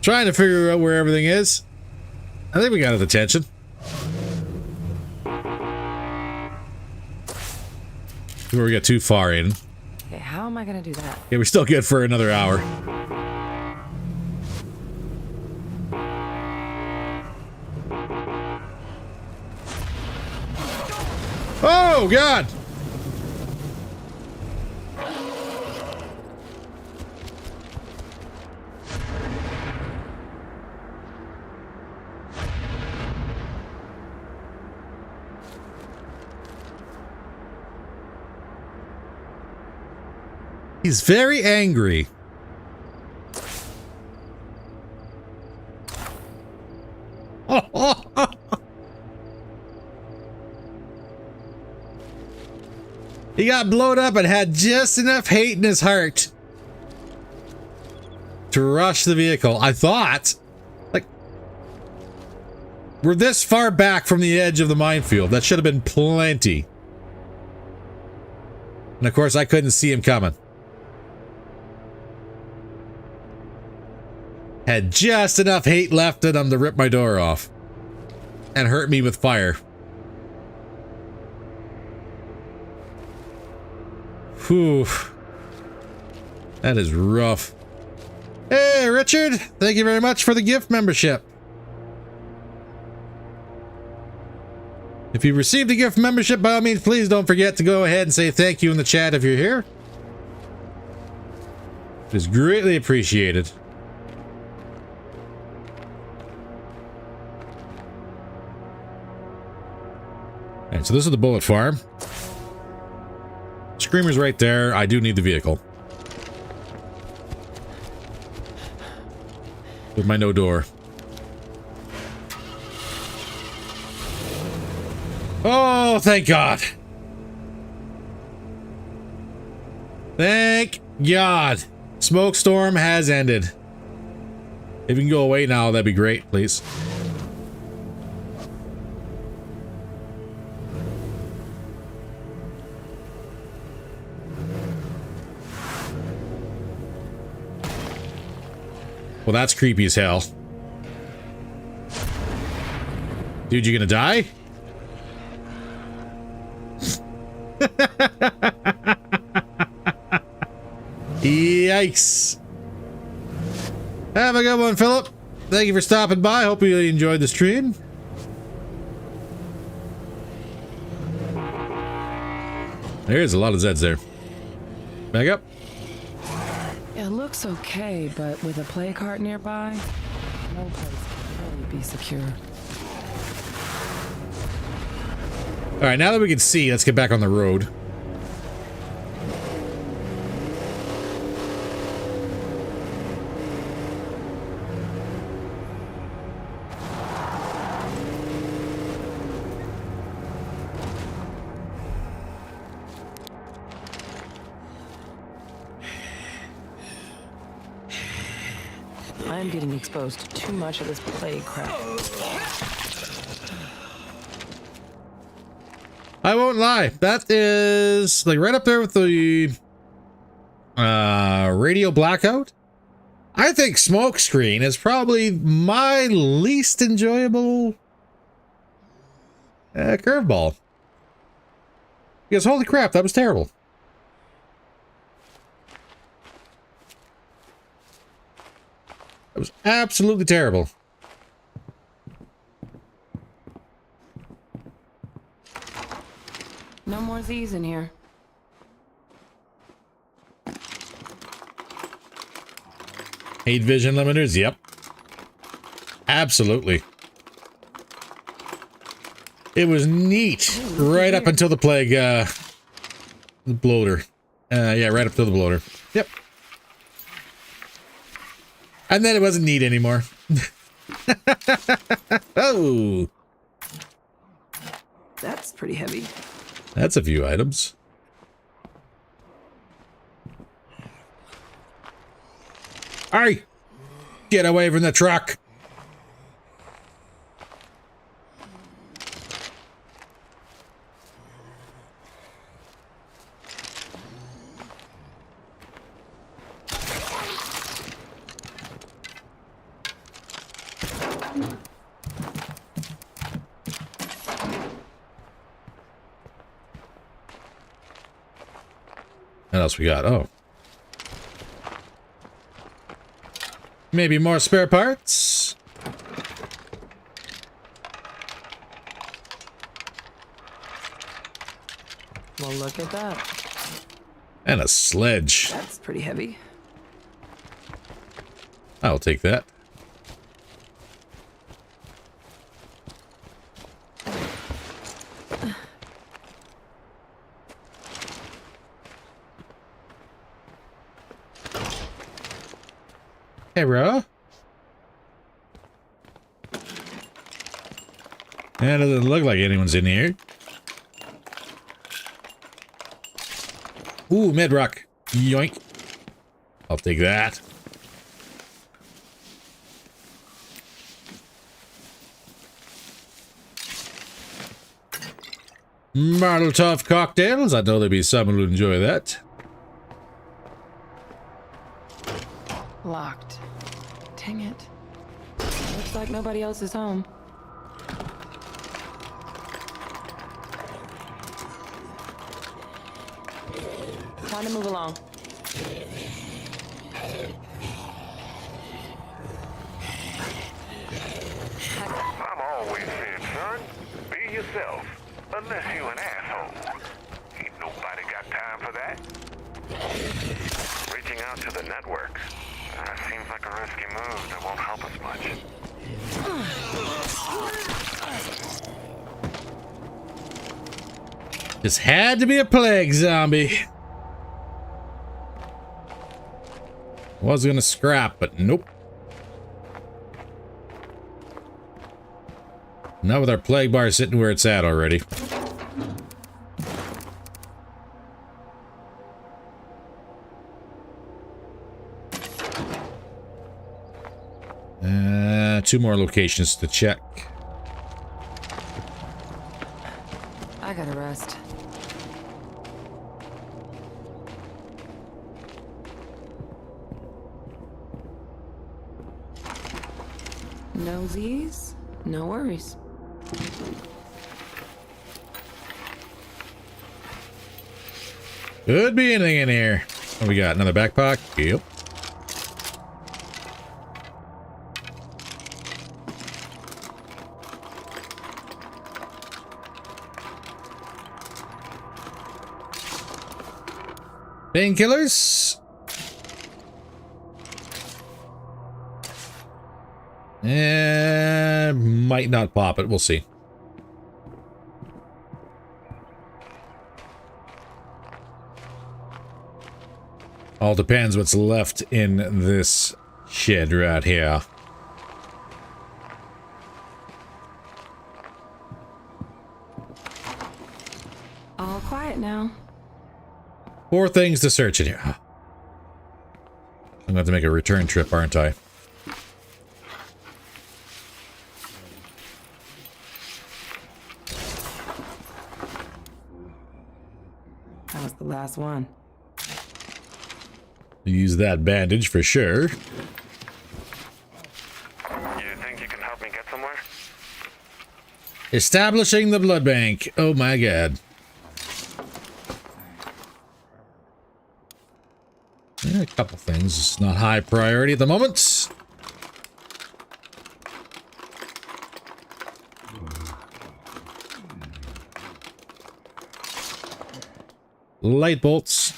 S1: Trying to figure out where everything is. I think we got his attention. Before we get too far in.
S10: Okay, how am I gonna do that?
S1: Yeah, we're still good for another hour. Oh, God! He's very angry. He got blown up and had just enough hate in his heart to rush the vehicle. I thought, like, we're this far back from the edge of the minefield. That should have been plenty. And of course, I couldn't see him coming. Had just enough hate left in him to rip my door off and hurt me with fire. Whew. That is rough. Hey, Richard. Thank you very much for the gift membership. If you received a gift membership, by all means, please don't forget to go ahead and say thank you in the chat if you're here. It is greatly appreciated. Alright, so this is the bullet farm. Screamer's right there. I do need the vehicle. With my no door. Oh, thank God. Thank God. Smoke storm has ended. If you can go away now, that'd be great, please. Well, that's creepy as hell. Dude, you gonna die? Yikes. Have a good one, Philip. Thank you for stopping by. Hope you enjoyed the stream. There's a lot of Zeds there. Back up.
S10: It looks okay, but with a play cart nearby, no place can really be secure.
S1: All right, now that we can see, let's get back on the road.
S10: I'm getting exposed to too much of this plague crap.
S1: I won't lie. That is like right up there with the radio blackout. I think Smokescreen is probably my least enjoyable curveball. Because holy crap, that was terrible. That was absolutely terrible.
S10: No more Z's in here.
S1: Hate vision limiters, yep. Absolutely. It was neat right up until the plague, the bloater. Yeah, right up to the bloater. Yep. And then it wasn't neat anymore. Oh.
S10: That's pretty heavy.
S1: That's a few items. Hey! Get away from the truck! What else we got? Oh. Maybe more spare parts?
S10: Well, look at that.
S1: And a sledge.
S10: That's pretty heavy.
S1: I'll take that. Hey, bro. Yeah, it doesn't look like anyone's in here. Ooh, midrock. Yoink. I'll take that. Molotov cocktails. I know there'll be someone who'll enjoy that.
S10: Locked. Dang it. Looks like nobody else is home. Time to move along.
S5: I'm always saying, son, be yourself. Unless you an asshole. Ain't nobody got time for that. Reaching out to the network. Seems like a risky move that won't help us much.
S1: This had to be a plague zombie. Was gonna scrap, but nope. Not with our plague bar sitting where it's at already. Two more locations to check.
S10: I gotta rest. Nosies? No worries.
S1: Could be anything in here. What we got? Another backpack? Yep. Painkillers? Might not pop it. We'll see. All depends what's left in this shed right here.
S10: All quiet now.
S1: 4 things to search in here. I'm gonna have to make a return trip, aren't I?
S10: That was the last one.
S1: Use that bandage for sure.
S5: You think you can help me get somewhere?
S1: Establishing the blood bank. Oh my god. Yeah, a couple things. It's not high priority at the moment. Light bolts.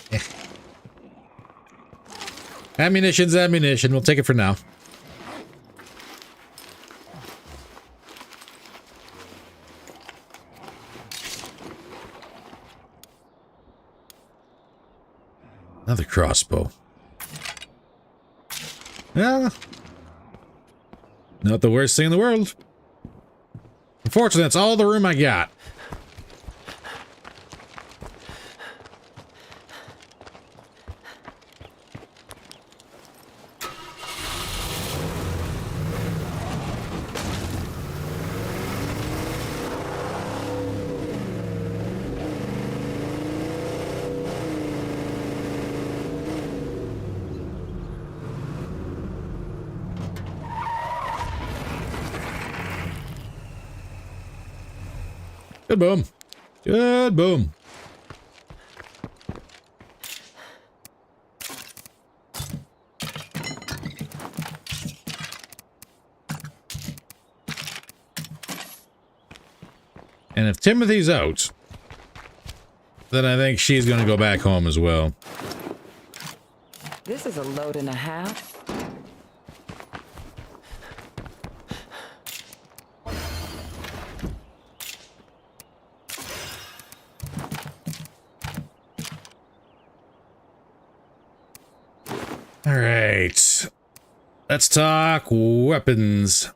S1: Ammunition's ammunition. We'll take it for now. Another crossbow. Yeah. Not the worst thing in the world. Unfortunately, that's all the room I got. Good boom. Good boom. And if Timothy's out, then I think she's going to go back home as well.
S10: This is a load and a half.
S1: All right. Let's talk weapons.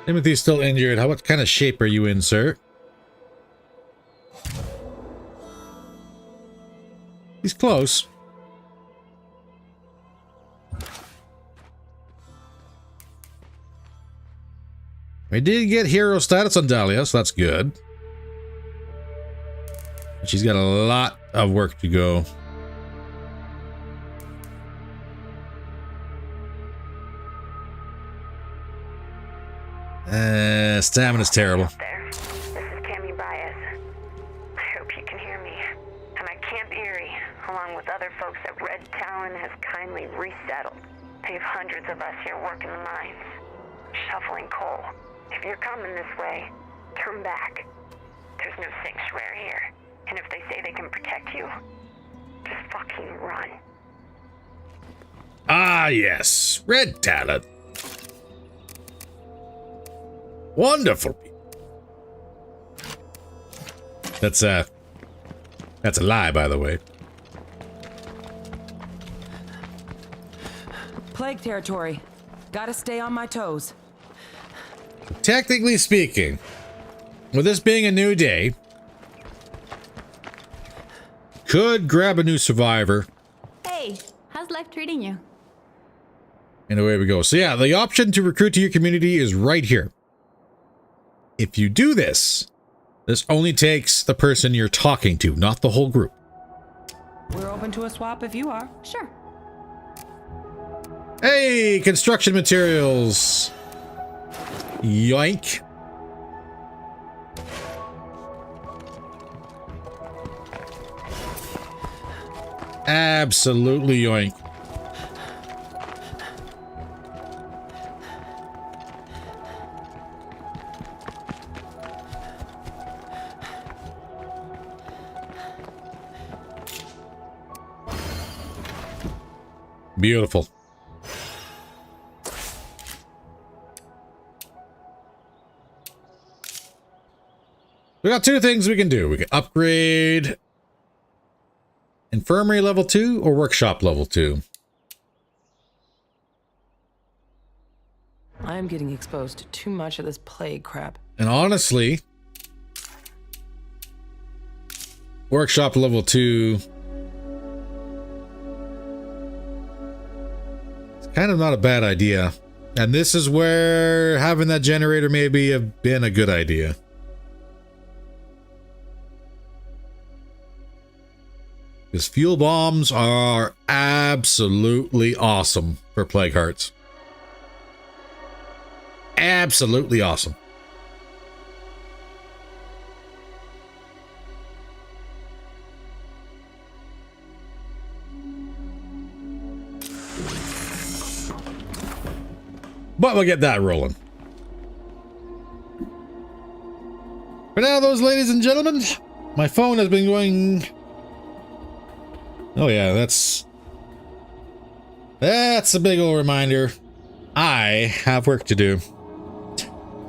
S1: Timothy's still injured. What kind of shape are you in, sir? He's close. We did get hero status on Dahlia, so that's good. But she's got a lot of work to go. Stamina's terrible.
S2: There. This is Cammy Baez. I hope you can hear me. I'm at Camp Erie, along with other folks that Red Talon has kindly resettled. They have hundreds of us here working the mines, shoveling coal. If you're coming this way, turn back. There's no sanctuary here. And if they say they can protect you, just fucking run.
S1: Ah, yes. Red Talon. Wonderful. That's a lie, by the way.
S10: Plague territory. Gotta stay on my toes.
S1: Technically speaking, with this being a new day, could grab a new survivor.
S6: Hey, how's life treating you?
S1: And away we go. So yeah, the option to recruit to your community is right here. If you do this, this only takes the person you're talking to, not the whole group.
S10: We're open to a swap if you are.
S6: Sure.
S1: Hey, construction materials. Yoink. Absolutely yoink. Beautiful. We got two things we can do. We can upgrade Infirmary level 2 or Workshop level 2.
S10: I am getting exposed to too much of this plague crap.
S1: And honestly, Workshop level 2 is kind of not a bad idea. And this is where having that generator maybe have been a good idea. Because fuel bombs are absolutely awesome for plague hearts. Absolutely awesome. But we'll get that rolling. For now, those ladies and gentlemen, my phone has been going... Oh yeah, that's a big old reminder. I have work to do. So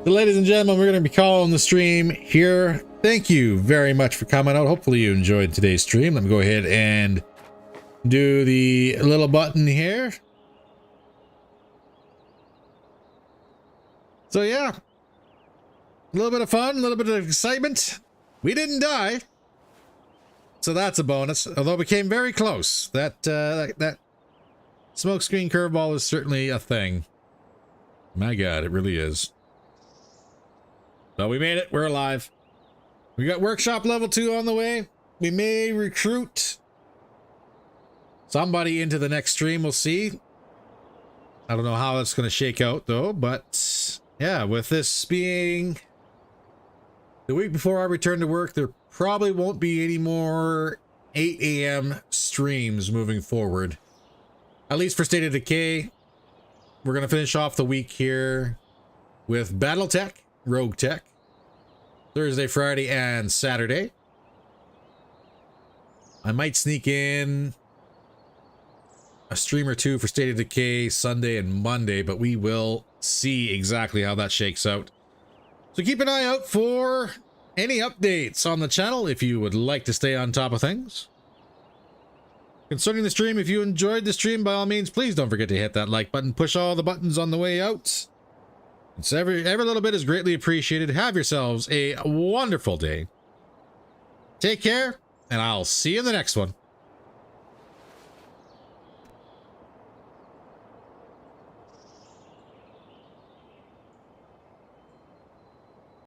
S1: ladies and gentlemen, we're going to be calling the stream here. Thank you very much for coming out. Hopefully you enjoyed today's stream. Let me go ahead and do the little button here. So yeah, a little bit of fun, a little bit of excitement. We didn't die. So that's a bonus, although we came very close. That smokescreen curveball is certainly a thing. My God, it really is. But we made it. We're alive. We got workshop level 2 on the way. We may recruit somebody into the next stream. We'll see. I don't know how it's going to shake out though, but yeah, with this being the week before I return to work, there probably won't be any more 8 a.m. streams moving forward. At least for State of Decay. We're going to finish off the week here with Battletech, Rogue Tech, Thursday, Friday, and Saturday. I might sneak in a stream or two for State of Decay Sunday and Monday, but we will see exactly how that shakes out. So keep an eye out for any updates on the channel if you would like to stay on top of things. Concerning the stream, if you enjoyed the stream, by all means, please don't forget to hit that like button. Push all the buttons on the way out. It's every little bit is greatly appreciated. Have yourselves a wonderful day. Take care, and I'll see you in the next one.